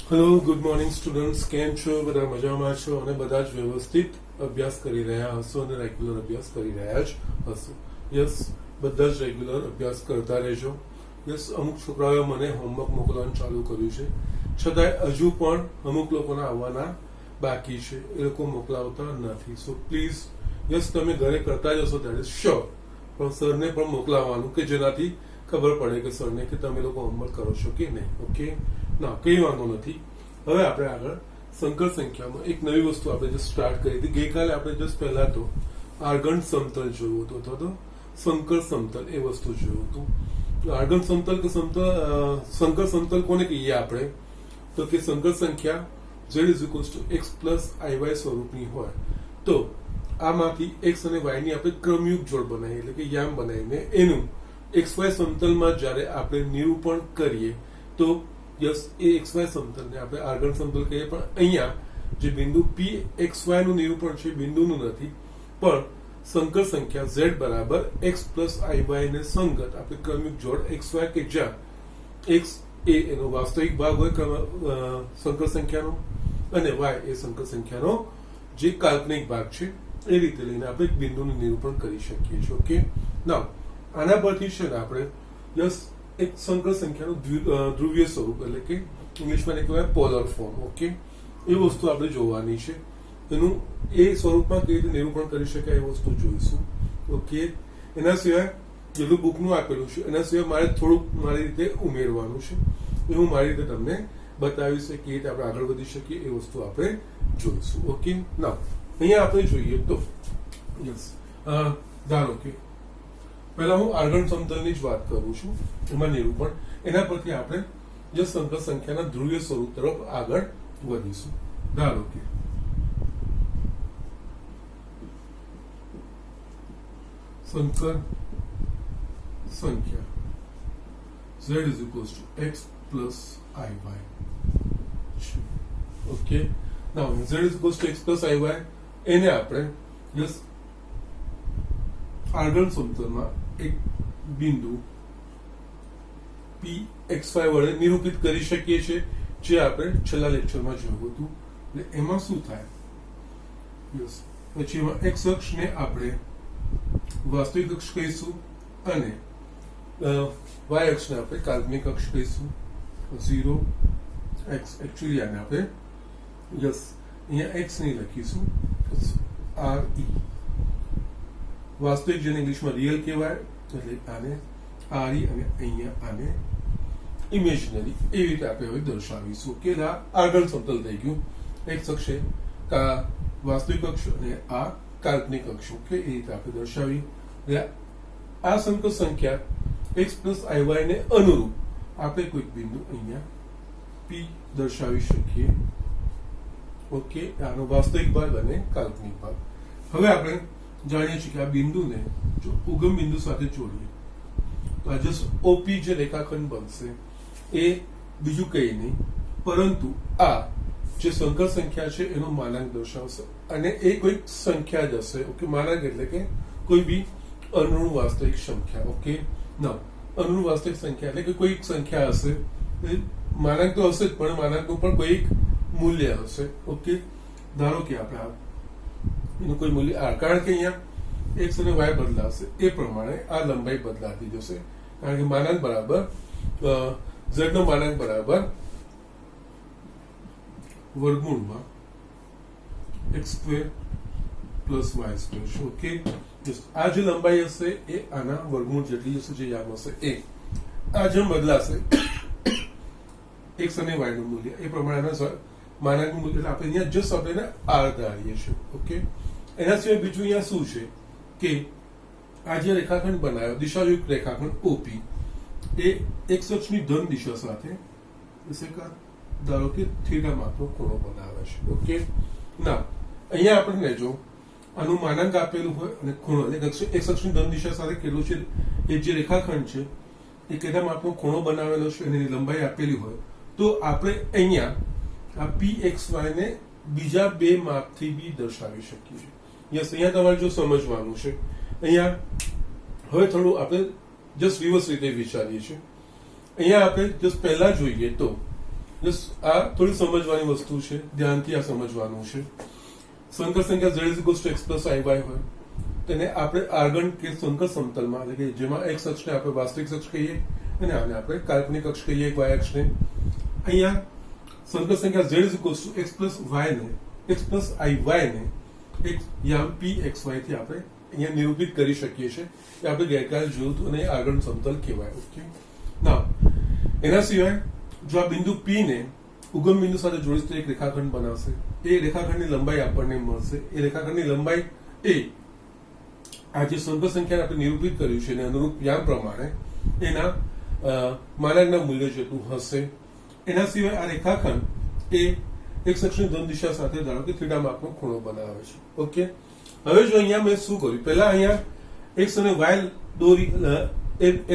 Hello, good morning students. કેમ છો? બધા મજામાં છો અને બધા જ વ્યવસ્થિત અભ્યાસ કરી રહ્યા હશો અને રેગ્યુલર અભ્યાસ કરી રહ્યા જ હશો. યસ, બધા જ રેગ્યુલર અભ્યાસ કરતા રહેજો. યસ, અમુક છોકરાઓએ મને હોમવર્ક મોકલવાનું ચાલુ કર્યું છે, છતાંય હજુ પણ અમુક લોકોના આવવાના બાકી છે, એ લોકો મોકલાવતા નથી. સો પ્લીઝ, યસ, તમે ઘરે કરતા જ હશો, દેટ ઇઝ શ્યોર, પણ સરને પણ મોકલાવવાનું કે જેનાથી ખબર પડે કે સરને કે તમે લોકો હોમવર્ક કરો છો કે નહીં. ઓકે, ના, કઈ વાંધો નથી. હવે આપણે આગળ સંકર સંખ્યામાં એક નવી વસ્તુ આપણે જસ્ટ સ્ટાર્ટ કરી હતી. ગઈકાલે આપણે જસ્ટ પહેલા તો આર્ગન સમતલ જોયું હતું, અથવા તો સંકર સમતલ એ વસ્તુ જોયું હતું. આર્ગન સમતલ કે સંકર સમતલ કોને કહીએ આપણે? તો કે સંકર સંખ્યા z is equals to x plus iy સ્વરૂપની હોય તો આમાંથી x અને y ની આપણે ક્રમયુક્ત જોડ બનાવીએ, એટલે કે યામ બનાવીને એનું xy સમતલમાં જ્યારે આપણે નિરૂપણ કરીએ તો યસ, એ xy સમતલને આપણે આર્ગન સમતલ કહીએ. પણ અહીંયા જે બિંદુ p xy નું નિરૂપણ છે, બિંદુનું નથી, પણ સંકર સંખ્યા z બરાબર x પ્લસ iy ને સંગત આપણે ક્રમિક જોડ xy કે જ્યાં x એ એનો વાસ્તવિક ભાગ હોય સંકર સંખ્યાનો અને y એ સંકર સંખ્યાનો જે કાલ્પનિક ભાગ છે, એ રીતે લઈને આપણે એક બિંદુનું નિરૂપણ કરી શકીએ છીએ. ઓકે, નાઉ આના પરથી છે ને આપણે યસ એક સંકર સંખ્યાનું ધ્રુવીય સ્વરૂપ, એટલે કે ઇંગ્લિશમાં એને કહેવાય પોલર ફોર્મ. ઓકે, એ વસ્તુ આપણે જોવાની છે. એનું એ સ્વરૂપમાં કેવી રીતે નિરૂપણ કરી શકાય એ વસ્તુ જોઈશું. ઓકે, એના સિવાય જેટલું બુકનું આપેલું છે એના સિવાય મારે થોડુંક મારી રીતે ઉમેરવાનું છે, એ હું મારી રીતે તમને બતાવીશ કે કેવી રીતે આપણે આગળ વધી શકીએ એ વસ્તુ આપણે જોઈશું. ઓકે, ના અહીંયા આપણે જોઈએ તો યસ, ધારો કે પહેલા હું આર્ગન સમતલની જ વાત કરું છું, એમાં નિરૂપણ, એના પરથી આપણે જે સંકર સંખ્યાના ધ્રુવીય સ્વરૂપ તરફ આગળ વધીશું. ધારો કે સંકર સંખ્યા z is equals to x plus iy. Okay, now z is equals to x plus iy એને આપણે યસ આર્ગન સમતલમાં એક બિંદુ p xy વડે નિરૂપિત કરી શકીએ છીએ, જે આપણે છેલ્લા લેક્ચરમાં જોયું હતું. એટલે એમાં શું થાય, યસ, પછી એમાં x અક્ષને આપણે વાસ્તવિક અક્ષ કહીશું અને y અક્ષને આપણે કાલ્પનિક અક્ષ કહીશું. 0 x, એકચ્યુઅલી આને આપણે યસ અહીંયા x નહીં લખીશું, r e, વાસ્તવિક જેને ઇંગ્લિશમાં રિયલ કહેવાય, એટલે આને આરી અને અહીંયા આને ઇમેજનરી, એવી રીતે આપણે હવે દર્શાવીશું કે આ આર્ગન સમતલ થઈ ગયું. x અક્ષે વાસ્તવિક અક્ષ અને આ કાલ્પનિક અક્ષ. કે એ રીતે આપણે દર્શાવી. આ સંકર સંખ્યા x પ્લસ iy ને અનુરૂપ આપણે કોઈક બિંદુ અહીંયા p દર્શાવી શકીએ. ઓકે, આનો વાસ્તવિક ભાગ અને કાલ્પનિક ભાગ. હવે આપણે જાણીએ છીએ કે આ બિંદુને જો ઉગમ બિંદુ સાથે જોડીએ તો આ જસ્ટ OP જે રેખાખંડ બનશે એ બીજું કંઈ નહીં પરંતુ આ જે સંકર સંખ્યા છે એનો માનાંક દર્શાવશે, અને એ કોઈક સંખ્યા જ હશે. ઓકે, માનાંક એટલે કે કોઈ બી અનુરૂપ વાસ્તવિક સંખ્યા. ઓકે, ના, અનુરૂપ વાસ્તવિક સંખ્યા એટલે કે કોઈક સંખ્યા હશે, માનાંક તો હશે જ, પણ માનાંકનું પણ કોઈક મૂલ્ય હશે. ઓકે, ધારો કે આપણે એનું કોઈ મૂલ્ય કારણ કે અહીંયા x અને y બદલાશે એ પ્રમાણે આ લંબાઈ બદલાતી જશે, કારણ કે માનાંક બરાબર z નો માનાંક બરાબર વર્ગમૂળમાં x square plus y square છે. ઓકે, આ જે લંબાઈ હશે એ આના વર્ગમૂળ જેટલી હશે, જે યામ હશે એ આ જેમ બદલાશે x અને y નું મૂલ્ય એ પ્રમાણે માનાંકનું મૂલ્ય, એટલે આપણે અહીંયા જસ્ટ આપણે એને r ધારીએ છીએ. ઓકે, એના સિવાય બીજું અહીંયા શું છે કે આ જે રેખાખંડ બનાવ્યો દિશાયુક્ત રેખાખંડ OP એ x અક્ષની ધન દિશા સાથે ધારો કે થીટા માપનો ખૂણો બનાવે છે. ઓકે, ના અહીંયા આપણને જો આનું માનાંક આપેલું હોય અને ખૂણો એટલે x અક્ષની ધન દિશા સાથે કેટલું છે એ જે રેખાખંડ છે એ કેટલા માપનો ખૂણો બનાવેલો છે, એની લંબાઈ આપેલી હોય તો આપણે અહીંયા આ pxy ને બીજા બે માપથી બી દર્શાવી શકીએ છીએ. યસ, અહીંયા તમારે જો સમજવાનું છે, અહીંયા હવે થોડું આપણે જસ્ટ રિવર્સ રીતે વિચારીએ છીએ. અહીંયા આપણે જસ્ટ પહેલા જોઈએ તો જસ્ટ આ થોડી સમજવાની વસ્તુ છે, ધ્યાનથી આ સમજવાનું છે. સંકર સંખ્યા z is x plus iy હોય તેને આપણે આર્ગન કે સંકર સમતલમાં, એટલે કે જેમાં x અક્ષને આપણે વાસ્તવિક અક્ષ કહીએ અને આને આપણે કાલ્પનિક અક્ષ કહીએ, y અક્ષને. અહીંયા સંકર સંખ્યા z is x plus y ને x પ્લસ iy ને એક યામ pxy થી આપણે અહીંયા નિરૂપિત કરી શકીએ છીએ. એ આપણે ગઈકાલે જોયું હતું અને આર્ગન સમતલ કહેવાય. ઓકે, ના એના સિવાય જો આ બિંદુ p ને ઉગમ બિંદુ સાથે જોડીશ તો એક રેખાખંડ બનાવશે. એ રેખાખંડની લંબાઈ આપણને મળશે. એ રેખાખંડની લંબાઈ એ આ જે સંકર સંખ્યાને આપણે નિરૂપિત કર્યું છે એને અનુરૂપ યામ પ્રમાણે એના માનાંકના મૂલ્ય જેટલું હશે. એના સિવાય આ રેખાખંડ એ એક અક્ષની ધન દિશા સાથે ધારો કે થીટા માપનો ખૂણો બનાવે છે. ઓકે, હવે જો અહીંયા મેં શું કર્યું, પહેલા અહીંયા x અને y દોરી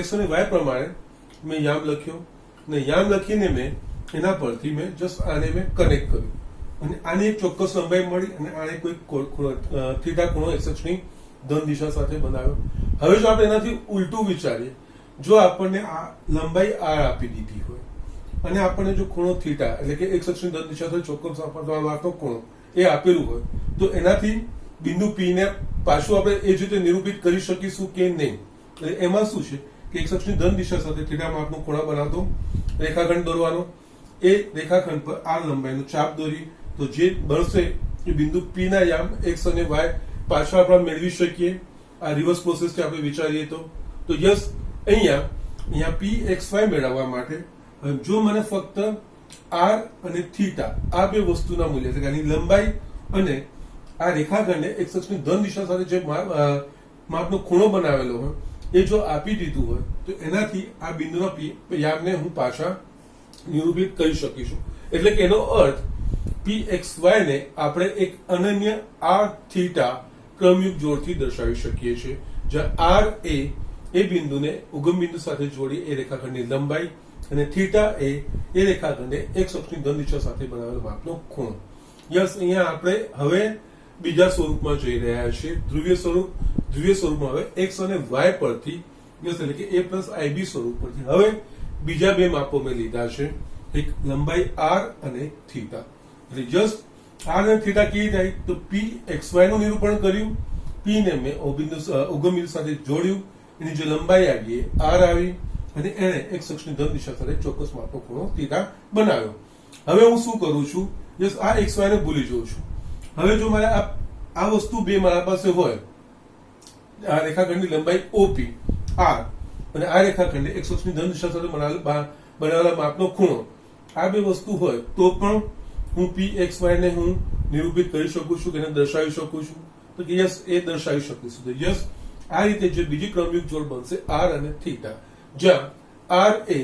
x અને y પ્રમાણે મેં યામ લખ્યો અને યામ લખીને મેં એના પરથી મેં જસ્ટ આને મેં કનેક્ટ કર્યું અને આને એક ચોક્કસ લંબાઈ મળી અને આને કોઈ થીટા ખૂણો x અક્ષની ધન દિશા સાથે બનાવ્યો. હવે જો આપણે એનાથી ઉલટું વિચારીએ, જો આપણને આ લંબાઈ r આપી દીધી હોય અને આપણને જો ખૂણો થીટા એટલે કે x અક્ષની ધન દિશા સાથે ચોક્કસ માપનો ખૂણો એ આપેલું હોય તો એનાથી બિંદુ p ને પાછું આપણે એ જ રીતે નિરૂપિત કરી શકીશું કે નહીં. એટલે એમાં શું છે કે x અક્ષની ધન દિશા સાથે થીટા માપનો ખૂણા બનાવતો રેખાખંડ દોરવાનો. એ રેખાખંડ પર આ લંબાઈનો ચાપ દોરી તો જે બનશે એ બિંદુ p ના યામ x અને y પાછા આપણે મેળવી શકીએ. આ રિવર્સ પ્રોસેસ આપણે વિચારીએ તો યસ અહીંયા pxy મેળવવા માટે જો મને ફક્ત r અને થીટા આ બે વસ્તુના મૂલ્ય એટલે કે આની લંબાઈ અને આ રેખાખંડે x અક્ષની ધન દિશા સાથે જે માપનો ખૂણો બનાવેલો હોય એ જો આપી દીધું હોય તો એનાથી આ બિંદુના યામને હું પાછા નિરૂપિત કરી શકીશું. એટલે કે એનો અર્થ pxy ને આપણે એક અનન્ય r થીટા ક્રમયુક્ત જોડથી દર્શાવી શકીએ છીએ, જ્યાં r એ બિંદુને ઉગમ બિંદુ સાથે જોડી એ રેખાખંડની લંબાઈ અને થીટા એ રેખાખંડે x અક્ષની ધન દિશા સાથે બનાવેલો માપનો ખૂણો. યસ, અહીંયા આપણે હવે બીજા સ્વરૂપમાં જઈ રહ્યા છીએ, ધ્રુવીય સ્વરૂપમાં. હવે x અને y પરથી યસ એટલે કે a પ્લસ ib સ્વરૂપ પરથી હવે બીજા બે માપો મેં લીધા છે, એક લંબાઈ r અને થીટા. એટલે જસ્ટ r અને થીટા કેવી થાય તો pxy નું નિરૂપણ કર્યું, p ને મેં ઉગમ બિંદુ સાથે જોડ્યું, એની જે લંબાઈ આવી એ r આવી અને એને x અક્ષની ધન દિશા સાથે ચોક્કસ માપનો ખૂણો થીટા બનાવ્યો. હવે હું શું કરું છું, જસ્ટ આ xy ને ભૂલી જાઉં છું. હવે જો મારે આ વસ્તુ બે મારા પાસે હોય, આ રેખાખંડની લંબાઈ OP r અને આ રેખાખંડે x અક્ષની ધન દિશા સાથે બનાવેલા માપનો ખૂણો, આ બે વસ્તુ હોય તો પણ હું pxy ને હું નિરૂપિત કરી શકું છું કે એને દર્શાવી શકું છું. તો કે યસ, એ દર્શાવી શકું છું. તો યસ, આ રીતે જે બીજી ક્રમયુક્ત જોડ બનશે r અને થીટા, જ્યાં r એ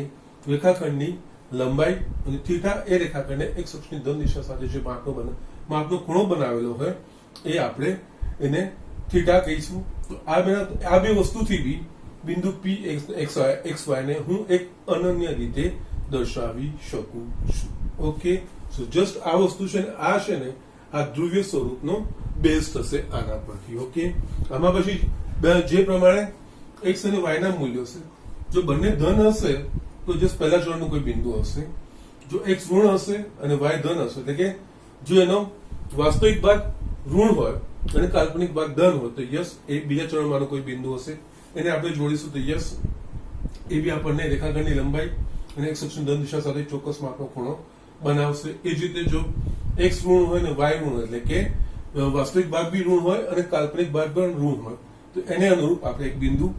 રેખાખંડની લંબાઈ અને થીટા એ રેખાખંડે x અક્ષની ધન દિશા સાથે જે માપનો ખૂણો બનાવેલો હોય એ આપણે એને થીટા કહીશું. તો આ બે વસ્તુથી બી બિંદુ pxy ને હું એક અનન્ય રીતે દર્શાવી શકું છું. ઓકે, સો જસ્ટ આ વસ્તુ છે ને આ છે ને આ ધ્રુવીય સ્વરૂપનો બેઝ થશે આના પરથી. ઓકે, આમાં પછી જે પ્રમાણે x અને y ના મૂલ્યો છે, જો બંને ધન હશે તો જસ્ટ પહેલા ચરણનું કોઈ બિંદુ હશે, જો x ઋણ હશે અને y ધન હશે એટલે કે જો એનો વાસ્તવિક ભાગ ઋણ હોય અને કાલ્પનિક ભાગ ધન હોય તો યસ, એ બીજા ચરણમાંનો કોઈ બિંદુ હશે, એને આપણે જોડીશું તો યસ, એ બી આપણને રેખાખંડની લંબાઈ અને x અક્ષની ધન દિશા સાથે ચોક્કસ માપનો ખૂણો બનાવશે. એ જ રીતે જો x ઋણ હોય ને y ઋણ એટલે કે વાસ્તવિક ભાગ બી ઋણ હોય અને કાલ્પનિક ભાગ પણ ઋણ હોય તો એને અનુરૂપ આપણે એક બિંદુ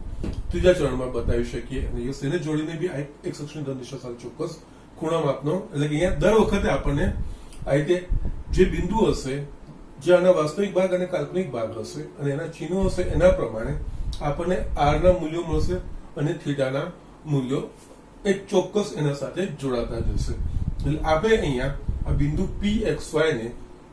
ત્રીજા ચરણમાં બતાવી શકીએ અને યસ, એને જોડીને બી x અક્ષની ધન દિશા સાથે ચોક્કસ ખૂણા માપનો એટલે કે અહીંયા દર વખતે આપણને આ રીતે જે બિંદુ હશે જે આના વાસ્તવિક ભાગ અને કાલ્પનિક ભાગ હશે અને એના ચિહ્નો હશે એના પ્રમાણે આપણને r ના મૂલ્યો મળશે અને થીટાના મૂલ્યો એક ચોક્કસ એના સાથે જોડાતા જશે. એટલે આપણે અહીંયા આ બિંદુ pxy ને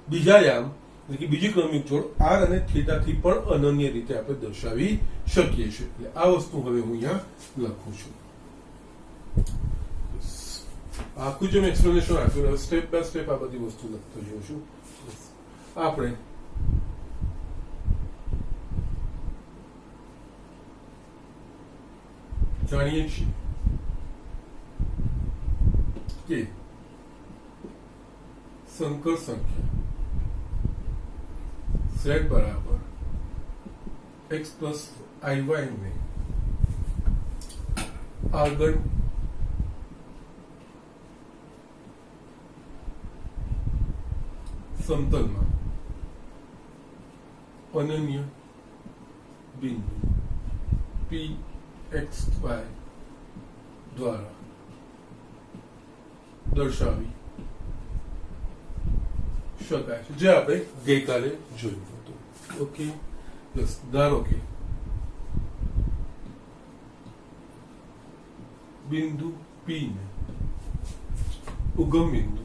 બીજા યામ એટલે કે બીજી ક્રમિક જોડ r અને થીટા થી પણ અનન્ય રીતે આપણે દર્શાવી શકીએ છીએ. એટલે આ વસ્તુ હવે હું અહીંયા લખું છું. આખું જે એક્સપ્લેનેશન આપ્યું સ્ટેપ બાય સ્ટેપ આ બધી વસ્તુ લખતો જઉં છું. આપણે જાણીએ છીએ કે સંકર સંખ્યા z બરાબર x પ્લસ iy ને આગળ સમતલમાં અનન્ય બિંદુ p x y દ્વારા દર્શાવી શકાય છે, જે આપણે ગઈકાલે જોયું હતું. ઓકે, બસ ધારો કે બિંદુ P ને ઉગમ બિંદુ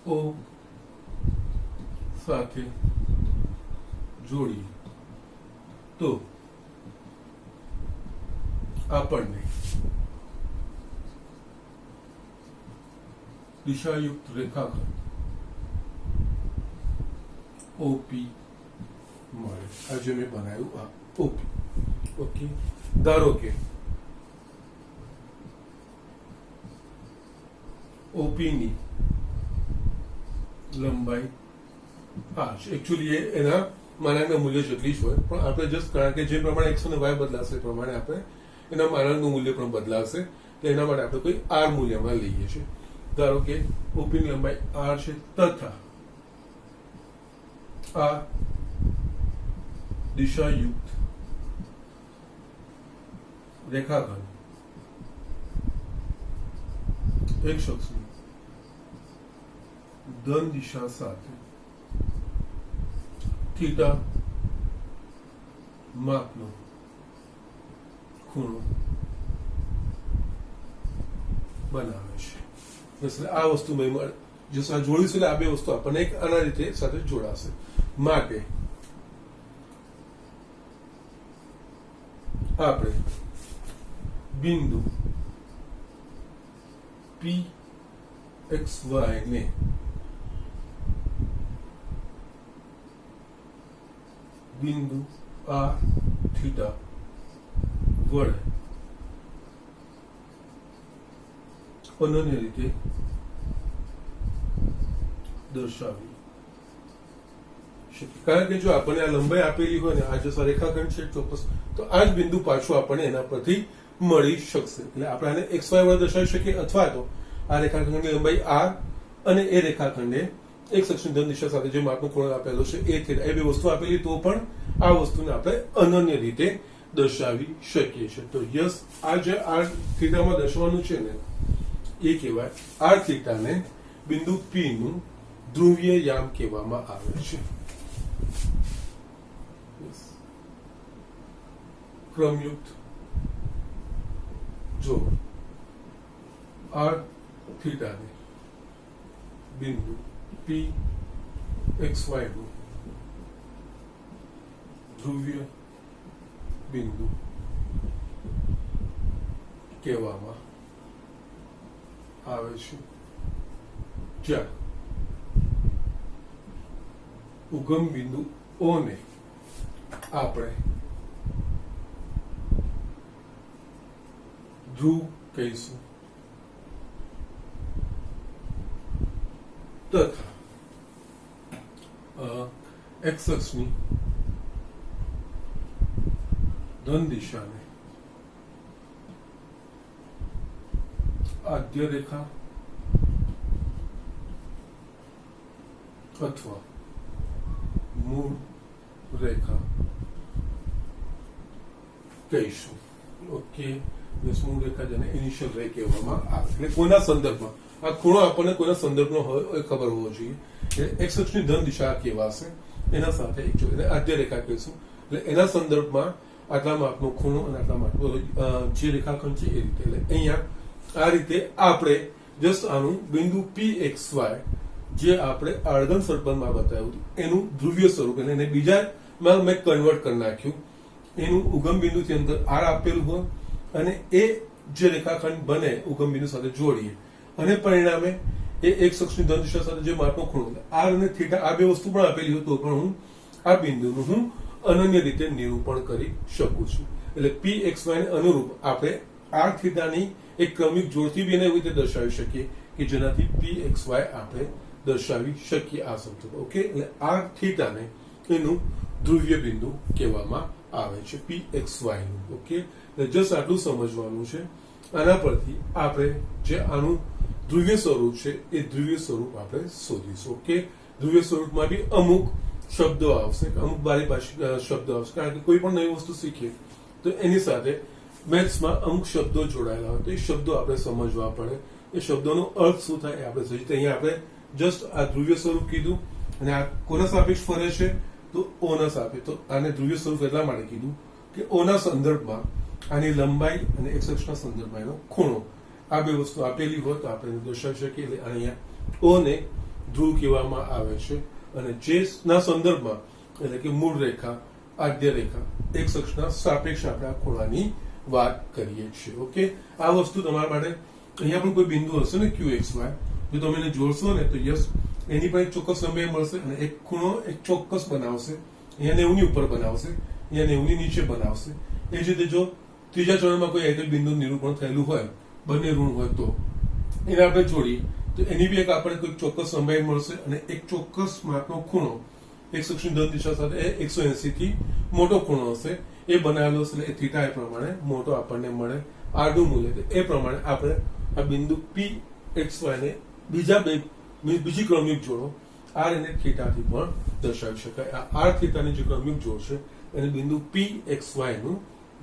O સાથે જોડીએ તો આપણને દિશાયુક્ત રેખાખંડ OP મળે. આ જે મેં બનાવ્યું આ OP. ઓકે, ધારો કે OP ની લંબાઈ આ છે. એકચ્યુઅલી એના માનાંકના મૂલ્ય જેટલી જ હોય, પણ આપણે જસ્ટ કારણ કે જે પ્રમાણે x અને y બદલાશે એ પ્રમાણે આપણે એના માનાંકનું મૂલ્ય પણ બદલાશે, એટલે એના માટે આપણે કોઈ r મૂલ્યમાં લઈએ છીએ. ધારો કે OP ની લંબાઈ r છે તથા આ દિશાયુક્ત રેખાખંડ એક શખ્સની ધન દિશા સાથે થીટા માપનો ખૂણો બનાવે છે. એટલે આ વસ્તુ મેં જો જોડીશું એટલે આ બે વસ્તુ આપણને એક આના રીતે સાથે જોડાશે. માટે આપણે બિંદુ PXY ને બિંદુ R થીટા વડે અનન્ય રીતે દર્શાવી શકીએ. કારણ કે જો આપણને આ લંબાઈ આપેલી હોય ને આ જો રેખાખંડ છે ચોક્કસ, તો આ જ બિંદુ પાછું આપણને એના પરથી મળી શકશે. એટલે આપણે આને XY વડે દર્શાવી શકીએ, અથવા તો આ રેખાખંડની લંબાઈ R અને એ રેખાખંડે એક શખ્સની ધન દિશા સાથે જે માપનો ખૂણો આપેલો છે એ થીટા, એ બે વસ્તુ આપેલી તો પણ આ વસ્તુને આપણે અનન્ય રીતે દર્શાવી શકીએ છીએ. તો યસ, આ જે R થીટામાં દર્શાવવાનું છે ને એ કહેવાય R થીટાને બિંદુ P નું ધ્રુવીય યામ કહેવામાં આવે છે. ક્રમયુક્ત જો R થીટાને બિંદુ PXY નું ધ્રુવીય બિંદુ કહેવામાં આવે છે, જ્યાં ઉગમ બિંદુ O ને આપણે ધ્રુવ કહીશું તથા x અક્ષની ધન દિશાને આદ્ય રેખા અથવા મૂળ રેખા કહીશું. ઓકે, મૂળ રેખા જેને ઇનિશિયલ રે કહેવામાં આવે. એટલે કોના સંદર્ભમાં આ ખૂણો આપણને કોના સંદર્ભનો હોય એ ખબર હોવો જોઈએ. એટલે x અક્ષની ધન દિશા કહેવાશે, એના સાથે એને આદ્ય રેખા કહીશું. એટલે એના સંદર્ભમાં આટલા માપનો ખૂણો અને આટલા માપનો જે રેખાખંડ છે એ રીતે. એટલે અહીંયા આ રીતે આપણે જસ્ટ આનું બિંદુ PXY જે આપણે આળગન સર્પલમાં બતાવ્યું એનું ધ્રુવીય સ્વરૂપ, એને બીજામાં મેં કન્વર્ટ કરી નાખ્યું. એનું ઉગમ બિંદુથી અંદર R આપેલું હોય અને એ જે રેખાખંડ બને ઉગમ બિંદુ સાથે જોડીએ અને પરિણામે એ એક શખ્સની ધન દિશા સાથે જે માપનો ખૂણો R અને થીટા આ બે વસ્તુ પણ આપેલી હોય તો પણ હું આ બિંદુનું હું અનન્ય રીતે નિરૂપણ કરી શકું છું. એટલે PXY ને અનુરૂપ આપણે R થીટાની એક ક્રમિક જોડથી બી એને એવી રીતે દર્શાવી શકીએ કે જેનાથી pxy આપણે દર્શાવી શકીએ આ સમતલ. ઓકે, એટલે આ થીટાને એનું ધ્રુવીય બિંદુ કહેવામાં આવે છે pxy નું. ઓકે, એટલે જસ્ટ આટલું સમજવાનું છે. આના પરથી આપણે જે આનું ધ્રુવીય સ્વરૂપ છે એ ધ્રુવીય સ્વરૂપ આપણે શોધીશું. ઓકે, ધ્રુવીય સ્વરૂપમાં બી અમુક શબ્દો આવશે, અમુક બારી ભાષી શબ્દો આવશે, કારણ કે કોઈ પણ નવી વસ્તુ શીખીએ તો એની સાથે મેથ્સમાં અમુક શબ્દો જોડાયેલા હોય તો એ શબ્દો આપણે સમજવા પડે. એ શબ્દોનો અર્થ શું થાય એ આપણે સમજીએ. તો અહીંયા આપણે જસ્ટ આ ધ્રુવીય સ્વરૂપ કીધું અને આ કોના સાપેક્ષ ફરે છે તો ઓના સાપેક્ષ. તો આને ધ્રુવીય સ્વરૂપ એટલા માટે કીધું કે ઓના સંદર્ભમાં આની લંબાઈ અને એક્સ અક્ષના સંદર્ભમાં એનો ખૂણો આ બે વસ્તુ આપેલી હોય તો આપણે દર્શાવી શકીએ. એટલે અહીંયા ઓને ધ્રુવ કહેવામાં આવે છે અને જે ના સંદર્ભમાં એટલે કે મૂળ રેખા, આદ્ય રેખા, એક્સ અક્ષના સાપેક્ષ આપણે આ ખૂણાની વાત કરીએ છીએ. ઓકે, આ વસ્તુ તમારા માટે અહીંયા પણ કોઈ બિંદુ હશે ને qxy, જો તમે એને જોડશો ને તો યસ એની પણ એક ચોક્કસ લંબાઈ મળશે અને એક ખૂણો એક ચોક્કસ બનાવશે. અહીંયા 90 ની ઉપર બનાવશે, અહીંયા 90 ની નીચે બનાવશે. એ જ રીતે જો ત્રીજા ચરણમાં કોઈ એક બિંદુ નિરૂપણ થયેલું હોય, બંને ઋણ હોય તો એને આપણે જોડીએ તો એની બી એક આપણે કોઈ ચોક્કસ લંબાઈ મળશે અને એક ચોક્કસ માપનો ખૂણો એક્સ અક્ષની ધન દિશા સાથે 180 થી મોટો ખૂણો હશે એ બનાવેલો હશે. એટલે થીટા એ પ્રમાણે મોટો આપણને મળે આડું મૂલ્ય. એ પ્રમાણે આપણે આ બિંદુ pxy ને બીજી ક્રમયુક્ત જોડો આર અને થીટાથી પણ દર્શાવી શકાય. આ આર થીટાની જે ક્રમયુક્ત જોડ છે એને બિંદુ pxy નું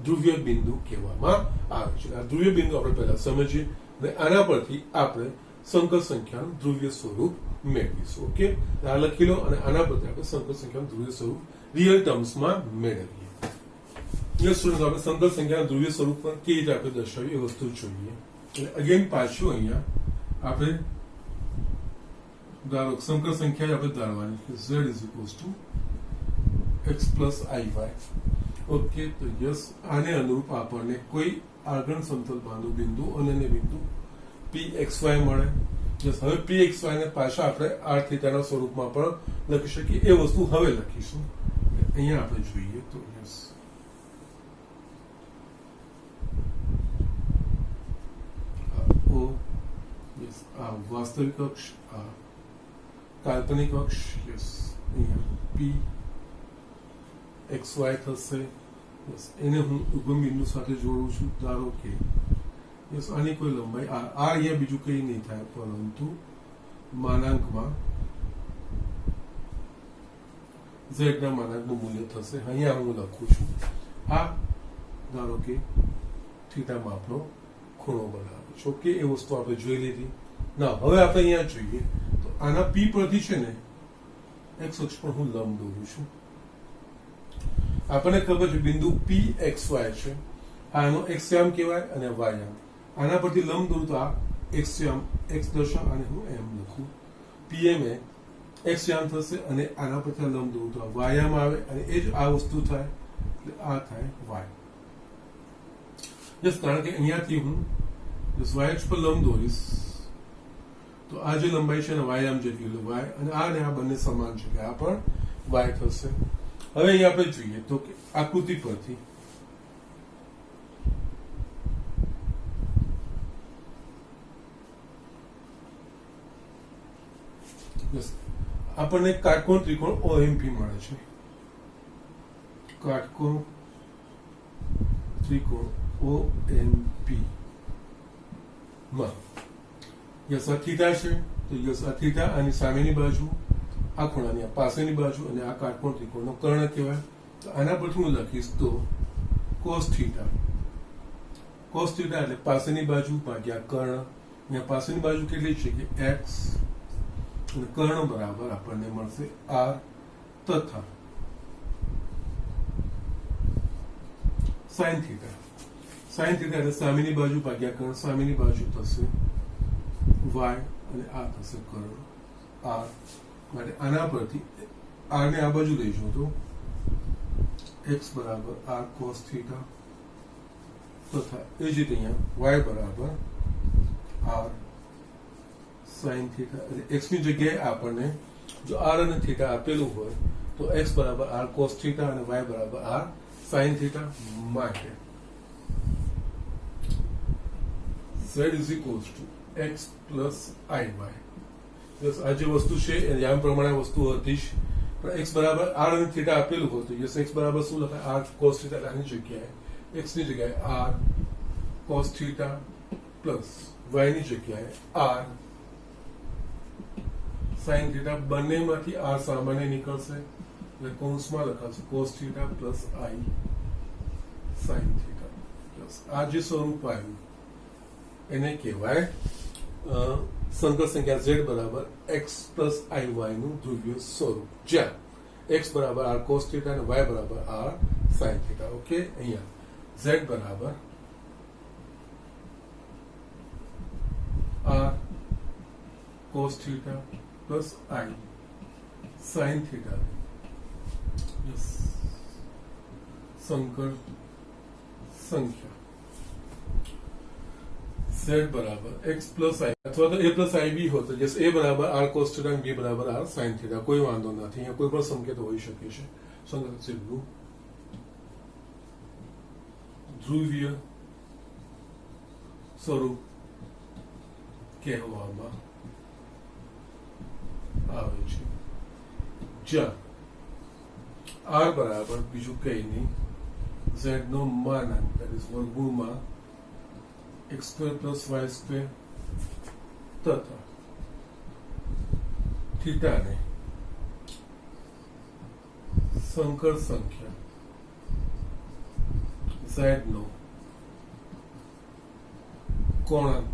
ધ્રુવીય બિંદુ કહેવામાં આવે છે. આ ધ્રુવીય બિંદુ આપણે પહેલા સમજીએ અને આના પરથી આપણે સંકર સંખ્યાનું ધ્રુવીય સ્વરૂપ મેળવીશું. ઓકે, આ લખી લો અને આના પરથી આપણે સંકર સંખ્યાનું ધ્રુવીય સ્વરૂપ રિયલ ટર્મ્સમાં મેળવીએ. યસ સ્ટુડન્ટ, આપણે સંકર સંખ્યાના ધ્રુવીય સ્વરૂપ પર કેવી રીતે આપણે દર્શાવીએ એ વસ્તુ જોઈએ. એટલે અગેન પાછું અહીંયા આપણે ધારો સંકર સંખ્યા આપણે ધારવાની કે z x plus iy. Okay, તો યસ આને અનુરૂપ આપણને કોઈ આગળ સમતલ બાંધુ બિંદુ અને બિંદુ pxy મળે. યસ, હવે pxy ને પાછા આપણે r થીટાના સ્વરૂપમાં પણ લખી શકીએ. એ વસ્તુ હવે લખીશું. અહીંયા આપણે જોઈએ તો યસ ઓ યસ આ વાસ્તવિક અક્ષ, આ કાલ્પનિક અક્ષ. યસ, અહીંયા p xy થશે. યસ, એને હું ઉગમ બિંદુ સાથે જોડું છું. ધારો કે યસ આની કોઈ લંબાઈ આ અહીંયા બીજું કંઈ નહીં થાય પરંતુ માનાંકમાં z ના માનાંકનું મૂલ્ય થશે. અહીંયા હું લખું છું આ ધારો કે થીટા માપનો ખૂણો બનાવે છે. ઓકે, એ વસ્તુ આપણે જોઈ લીધી. ના, હવે આપણે અહીંયા જોઈએ તો આના p પરથી છે ને x અક્ષ પર હું લંબ દોરું છું. આપણને ખબર છે બિંદુ pxy છે, આનો x યામ કહેવાય અને y યામ. આના પરથી લંબ દોરું તો આ x યામ x દશા અને હું એમ લખું. pm એ x યામ થશે અને આના પરથી લંબ દોરું તો આ y યામ આવે અને એ જ આ વસ્તુ થાય એટલે આ થાય y. યસ, કારણ કે અહીંયાથી હું y અક્ષ પર લંબ દોરીશ તો આ જે લંબાઈ છે ને y યામ જેટલી એટલે y અને આ બંને સમાન છે કે આ પણ y થશે. હવે અહીંયા આપણે જોઈએ તો કે આકૃતિ પરથી આપણને કાટકોણ ત્રિકોણ OMP મળે છે. કાટકોણ ત્રિકોણ OMP માં યસ આ થીટા છે તો યસ આ થીટા આની સામેની બાજુ, આ ખૂણાની આ પાસેની બાજુ અને આ કાટકોણ ત્રિકોણનો કર્ણ કહેવાય. તો આના પરથી હું લખીશ તો cos થીટા. cos થીટા એટલે પાસેની બાજુ ભાગ્યા કર્ણ. અહીંયા પાસેની બાજુ કેટલી છે કે x અને કર્ણ બરાબર આપણને મળશે r તથા sin થીટા. sin થીટા એટલે સામેની બાજુ ભાગ્યા કર્ણ, સામેની બાજુ થશે y અને આ થશે કર્ણ r. માટે આના પરથી r ને આ બાજુ લઈ જાઓ તો x બરાબર r cos થીટા તથા એ જ રીતે અહીંયા y બરાબર r sin થીટા. એટલે x ની જગ્યાએ આપણને જો r અને થીટા આપેલું હોય તો x બરાબર r cos થીટા અને y બરાબર r sin થીટા. માટે z is equals to x plus i y. Yes, આ જે વસ્તુ છે એ યામ પ્રમાણે વસ્તુ હતી જ, પણ x બરાબર r અને થીટા આપેલું હતું. યસ, x બરાબર શું લખાય? r cos theta. આની જગ્યાએ x ની જગ્યાએ r cos theta plus y ની જગ્યાએ r sin થીટા. બંનેમાંથી r સામાન્ય નીકળશે એટલે કૌંસમાં લખાશે cos theta plus i sin theta. Yes, આ જે સ્વરૂપ આવ્યું એને કહેવાય સંકર સંખ્યા z બરાબર x પ્લસ આઈ વાય નું ધ્રુવીય સ્વરૂપ, જ્યાં x બરાબર r cos થીટા અને y બરાબર r sin થીટા. ઓકે, અહીંયા z બરાબર r cos theta plus i sin theta. Yes, સંકર સંખ્યા z બરાબર x પ્લસ i અથવા તો a પ્લસ i બી હોત. યસ, a બરાબર r cos થીટા અને b બરાબર r sin થીટા. કોઈ વાંધો નથી, અહીંયા કોઈ પણ સંકેત હોઈ શકે છે. સંકેત જેટલું ધ્રુવીય સ્વરૂપ કહેવામાં આવે છે, જ્યાં r બરાબર બીજું કઈ નહીં z નો માનાંક, that is વર્ગમૂળમાં x square plus y square તથા થીટાને સંકર સંખ્યા z નો કોણાંક,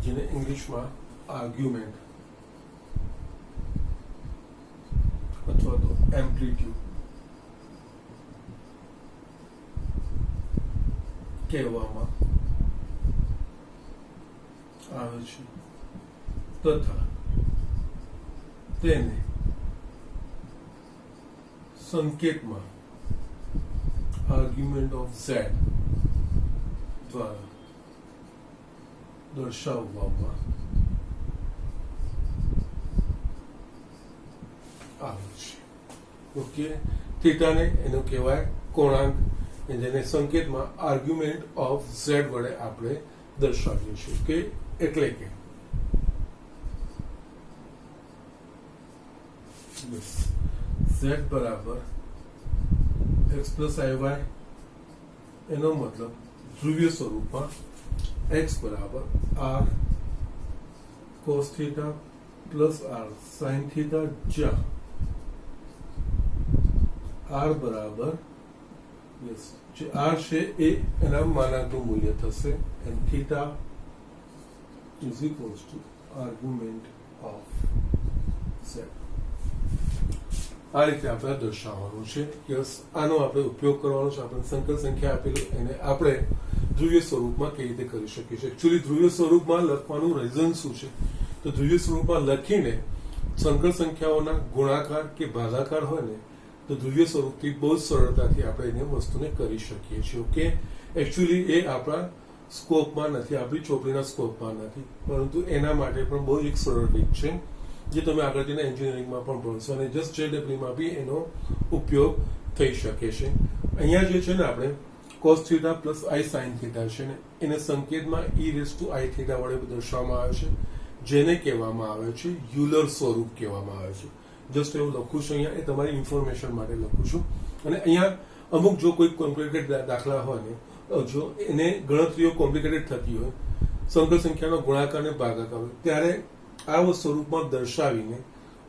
જેને ઇંગ્લિશમાં આર્ગ્યુમેન્ટ અથવા તો એમ્પ્લિટ્યુડ કહેવામાં આવે છે, તથા તેને સંકેતમાં આર્ગ્યુમેન્ટ ઓફ z દ્વારા દર્શાવવામાં આવે છે. ઓકે, થીટાને એનો કહેવાય કોણાંક, જેને સંકેતમાં આર્ગ્યુમેન્ટ ઓફ z વડે આપણે દર્શાવીએ છીએ. કે એટલે કે z બરાબર x પ્લસ આઈ વાય, એનો મતલબ ધ્રુવીય સ્વરૂપમાં x બરાબર r cos theta plus r sin theta, જ્યાં r બરાબર યસ જે r છે એ એના માનાંકનું મૂલ્ય થશે, and theta is equals to argument of z. આ રીતે આપણે દર્શાવવાનું છે. યસ, આનો આપણે ઉપયોગ કરવાનો છે. આપણે સંકર સંખ્યા આપેલી એને આપણે ધ્રુવીય સ્વરૂપમાં કેવી રીતે કરી શકીએ છીએ. એકચ્યુઅલી ધ્રુવીય સ્વરૂપમાં લખવાનું રીઝન શું છે? તો ધ્રુવીય સ્વરૂપમાં લખીને સંકર સંખ્યાઓના ગુણાકાર કે ભાગાકાર હોય ને, તો ધ્રુવીય સ્વરૂપથી બહુ જ સરળતાથી આપણે એને વસ્તુને કરી શકીએ છીએ. ઓકે, એકચ્યુઅલી એ આપણા સ્કોપમાં નથી, આપણી ચોપડીના સ્કોપમાં નથી, પરંતુ એના માટે પણ બહુ જ એક સરળ રીત છે, જે તમે આગળ જઈને એન્જિનિયરિંગમાં પણ ભણશો અને જસ્ટ JEE બી એનો ઉપયોગ થઈ શકે છે. અહીંયા જે છે ને આપણે cos theta plus i sin theta છે ને, એને સંકેતમાં e raise to i theta વડે દર્શાવવામાં આવે છે, જેને કહેવામાં આવે છે યુલર સ્વરૂપ કહેવામાં આવે છે. જસ્ટ એવું લખું છું અહીંયા, એ તમારી ઇન્ફોર્મેશન માટે લખું છું. અને અહીંયા અમુક જો કોઈ કોમ્પ્લિકેટેડ દાખલા હોય ને, જો એને ગણતરીઓ કોમ્પ્લિકેટેડ થતી હોય, સંકર સંખ્યાનો ગુણાકાર અને ભાગાકાર હોય, ત્યારે આ સ્વરૂપમાં દર્શાવીને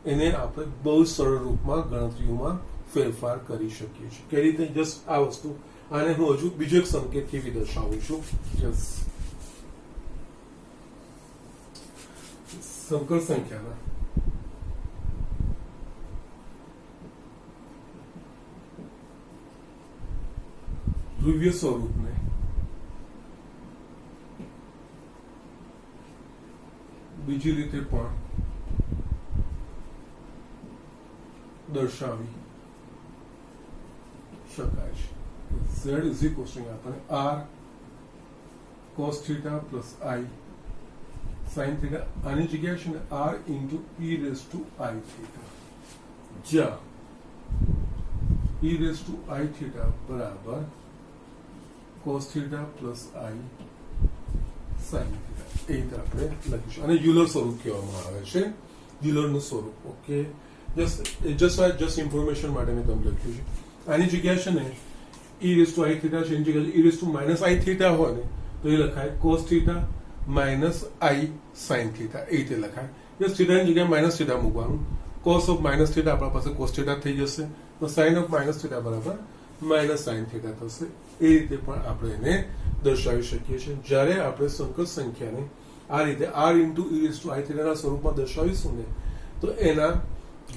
એને આપણે બહુ સરળ રૂપમાં ગણતરીઓમાં ફેરફાર કરી શકીએ છીએ. કઈ રીતે? જસ્ટ આ વસ્તુ, આને હું હજુ બીજો એક સંકેત કેવી દર્શાવું છું. સંકર સંખ્યાના ધ્રુવીય સ્વરૂપને બીજી રીતે પણ દર્શાવી શકાય છે. z ઇઝ ઇક્વલ ટુ આપણે r cos theta plus i sin theta, આની જગ્યાએ છે ને r into e raise to i theta, જ્યાં e raise to i theta બરાબર cos theta plus i sine theta એ રીતે આપણે લખીશું અને યુલર સ્વરૂપ કહેવામાં આવે છે, યુલરનું સ્વરૂપ. ઓકે, જસ્ટ ઇન્ફોર્મેશન માટે મેં તમને લખ્યું છે. આની જગ્યા છે ને ઈ રેસ ટુ આઈ થીટા છે, એની જગ્યાએ ઈ રેસ ટુ માઇનસ આઈ થીટા હોય ને તો એ લખાય કોસ થીટા માઇનસ આઈ સાઇન થીટા એ રીતે લખાય. જસ્ટ થીટાની જગ્યાએ માઇનસ થીટા મૂકવાનું. કોસ ઓફ માઇનસ થીટા આપણા પાસે કોસ થીટા થઈ જશે, તો સાઇન ઓફ માઇનસ થીટા બરાબર માઇનસ સાઇન થીટા થશે. એ રીતે પણ આપણે એને દર્શાવી શકીએ છીએ. જ્યારે આપણે સંકર સંખ્યાને આ રીતે R into E raise to I થીટાના સ્વરૂપમાં દર્શાવીશું ને તો એના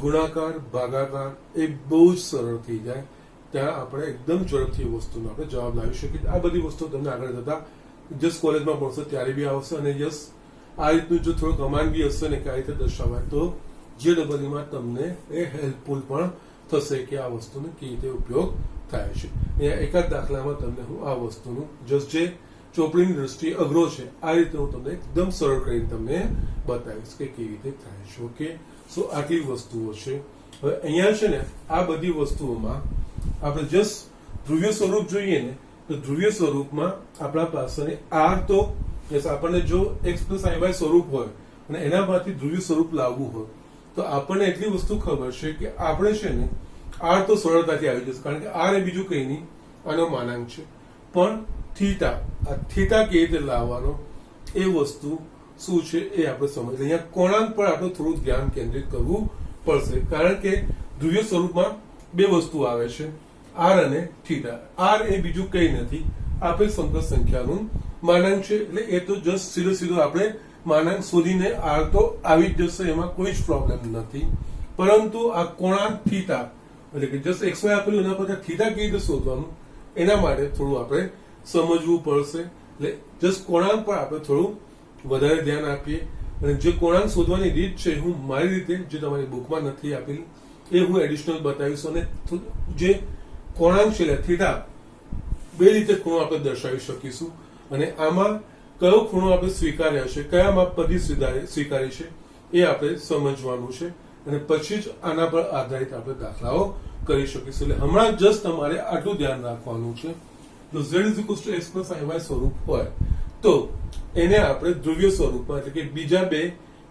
ગુણાકાર ભાગાકાર એ બહુ જ સરળ થઈ જાય. ત્યાં આપણે એકદમ ઝડપથી એ વસ્તુનો આપણે જવાબ લાવી શકીએ. આ બધી વસ્તુ તમને આગળ જતા જસ્ટ કોલેજમાં ભણશો ત્યારે બી આવશે. અને યસ, આ રીતનું જો થોડું કમાન્ડ બી હશે ને કે આ રીતે દર્શાવાય તો JEE તમને એ હેલ્પફુલ પણ થશે કે આ વસ્તુનો કેવી રીતે ઉપયોગ થાય છે. અહીંયા એકાદ દાખલામાં તમને હું આ વસ્તુનું જસ્ટ જે ચોપડીની દ્રષ્ટિએ અઘરો છે આ રીતે હું તમને એકદમ સરળ કરીને તમને બતાવીશ કે કેવી રીતે થાય છે. ઓકે, સો આટલી વસ્તુઓ છે. હવે અહીંયા છે ને આ બધી વસ્તુઓમાં આપણે જસ્ટ ધ્રુવીય સ્વરૂપ જોઈએ ને તો ધ્રુવીય સ્વરૂપમાં આપણા પાસે આર તો આપણને જો x પ્લસ આઈ વાય સ્વરૂપ હોય અને એનામાંથી ધ્રુવીય સ્વરૂપ લાવવું હોય તો આપણને એટલી વસ્તુ ખબર છે કે આપણે છે ને આર તો સરળતાથી આવી જશે, કારણ કે આર એ બીજું કઈ નહીં આનો માનાંક છે. પણ થીટા, આ થીટા કેવી રીતે લાવવાનો એ વસ્તુ શું છે એ આપણે સમજીએ. અહીંયા કોણાંક પર આપણે થોડું ધ્યાન કેન્દ્રિત કરવું પડશે, કારણ કે ધ્રુવીય સ્વરૂપમાં બે વસ્તુ આવે છે, આર અને થીટા. આર એ બીજું કઈ નથી, આપેલ સંકર સંખ્યાનું માનાંક છે. એટલે એ તો જસ્ટ સીધો આપણે માનાંક શોધીને આર તો આવી જ જશે, એમાં કોઈ જ પ્રોબ્લેમ નથી. પરંતુ આ કોણાંક થીટા એટલે કે જસ્ટ XY આપેલું એના પર થીટા કેવી રીતે શોધવાનું એના માટે થોડું આપણે સમજવું પડશે. એટલે જસ્ટ કોણાંક પર આપણે થોડું વધારે ધ્યાન આપીએ. અને જે કોણાંક શોધવાની રીત છે હું મારી રીતે, જે તમારી બુકમાં નથી આપેલી, એ હું એડિશનલ બતાવીશ. અને જે કોણાંક છે થીટા બે રીતે ખૂણો આપણે દર્શાવી શકીશું. અને આમાં કયો ખૂણો આપણે સ્વીકાર્યો છે, કયા માપપદ્ધતિ સ્વીકારી છે એ આપણે સમજવાનું છે. અને પછી જ આના પર આધારિત આપણે દાખલાઓ કરી શકીશું. એટલે હમણાં જસ્ટ તમારે આટલું ધ્યાન રાખવાનું છે. જો z = x + iy સ્વરૂપ હોય તો એને આપણે ધ્રુવીય સ્વરૂપમાં એટલે કે બીજા બે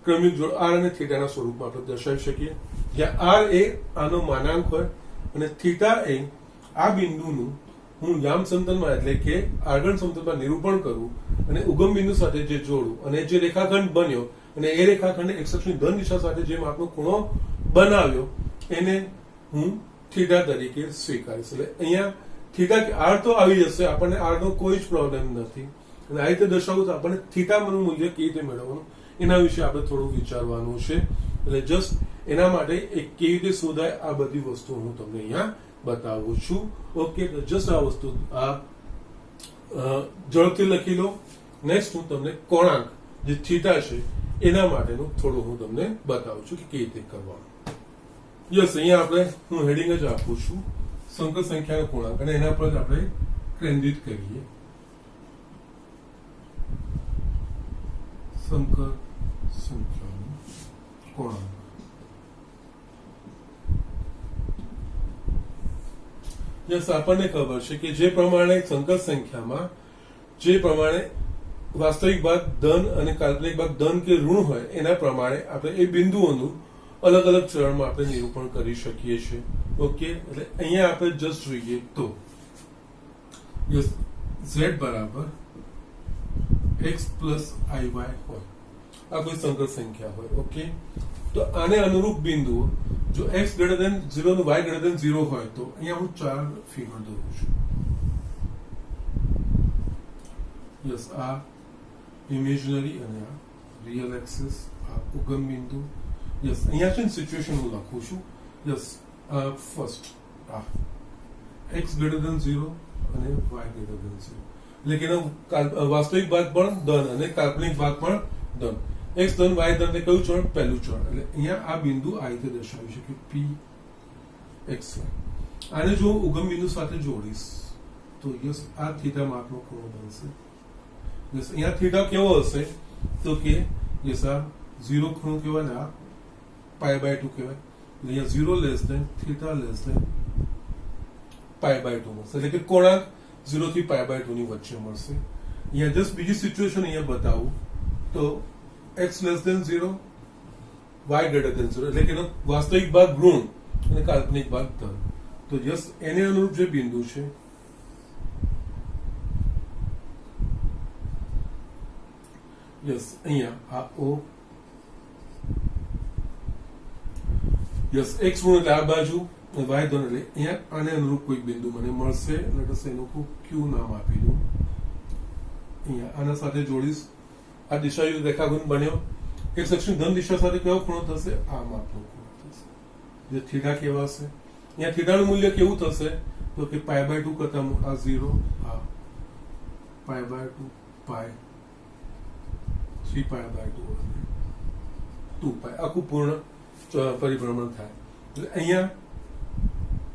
ક્રમિક જોડ r અને થીટાના સ્વરૂપમાં આપણે દર્શાવી શકીએ, જ્યાં r એ આનો માનાંક હોય અને થીટા એ આ બિંદુનું હું યામ સમતલમાં એટલે કે આર્ગણ સમતલમાં નિરૂપણ કરું અને ઉગમ બિંદુ સાથે જે જોડું અને જે રેખાખંડ બન્યો અને એ રેખાખંડે x અક્ષની ધન દિશા સાથે જે માપનો ખૂણો બનાવ્યો એને હું થીટા તરીકે સ્વીકારીશ. એટલે અહીંયા થીટા આર તો આવી જશે, આપણને આર નો કોઈ જ પ્રોબ્લેમ નથી. અને આ રીતે દર્શાવવું તો આપણને થીટાનું મૂલ્ય કેવી રીતે મેળવવાનું એના વિશે આપણે થોડું વિચારવાનું છે. એટલે જસ્ટ એના માટે એક કેવી રીતે શોધાય આ બધી વસ્તુ હું તમને અહીંયા બતાવું છું. ઓકે, તો જસ્ટ આ વસ્તુ આ ઝડપથી લખી લો. નેક્સ્ટ હું તમને કોણાંક જે થીટા છે એના માટેનું થોડું હું તમને બતાવું છું કે કેવી રીતે કરવાનું. યસ, અહીંયા આપણે હું હેડિંગ જ આપું છું, સંકર સંખ્યાનો પૂર્ણાંક, અને એના પર જ આપણે કેન્દ્રિત કરીએ. સંકર સંખ્યાનો પૂર્ણાંક. યસ, આપણને ખબર છે કે જે પ્રમાણે સંકર સંખ્યામાં જે પ્રમાણે વાસ્તવિક ભાગ ધન અને કાલ્પનિક ભાગ ધન કે ઋણ હોય એના પ્રમાણે આપણે એ બિંદુઓનું અલગ અલગ ચરણમાં આપણે નિરૂપણ કરી શકીએ છીએ. ઓકે, એટલે અહીંયા આપણે જસ્ટ જોઈએ તો યસ, z બરાબર x + iy હોય, આ કોઈ સંકર સંખ્યા હોય. ઓકે, તો આને અનુરૂપ બિંદુઓ જો x > 0 અને y > 0 હોય તો અહીંયા હું 4 ફિગર દોરું છું. યસ, આ ઇમેજનરી અને આ રિયલ એક્સિસ, આ ઉગમ બિંદુ. યસ, અહીંયા છે ને સિચ્યુએશન હું લખું છું. યસ, ફર્સ્ટ આ x > 0 અને y > 0, એટલે કે એનો વાસ્તવિક ભાગ પણ ધન અને કાલ્પનિક ભાગ પણ ધન. x ધન y ધન કયું ચરણ? પહેલું ચરણ. એટલે અહીંયા આ બિંદુ આ રીતે દર્શાવી છે કે p x y. આને જો ઉગમ બિંદુ સાથે જોડીશ તો યસ, આ થીટા માપનો ખૂણો બનશે. યસ, અહીંયા થીટા કેવો હશે તો કે યસ, આ 0 ખૂણો કહેવાય ને આ π/2 કહેવાય. અહીંયા 0 θ π/2 મળશે. એટલે કે કોણાંક 0 થી π/2 ની વચ્ચે મળશે. અહીંયા જસ્ટ બીજી સિચ્યુએશન અહીંયા બતાવું તો x less than 0 y greater than 0 એટલે કે એનો વાસ્તવિક ભાગ ઋણ અને કાલ્પનિક ભાગ ધન. તો યસ એને અનુરૂપ જે બિંદુ છે યસ અહીંયા આ O યસ x ઋણ એટલે આ બાજુ y ધન એટલે અહીંયા આને અનુરૂપ કોઈ બિંદુ મને મળશે એટલે એનું Q નામ આપી દઉં. અહીંયા આના સાથે જોડીશ. આ દિશાયુક્ત રેખાખંડ બન્યો. એક અક્ષની ધન દિશા સાથે કેવો ખૂણો થશે? આ માપનો ખૂણો થશે જે થીટા કહેવાશે. અહીંયા થીટાનું મૂલ્ય કેવું થશે તો કે π/2 કરતા આ 0 આ π/2 પાય 3π/2 2π આખું પૂર્ણ પરિભ્રમણ થાય. એટલે અહીંયા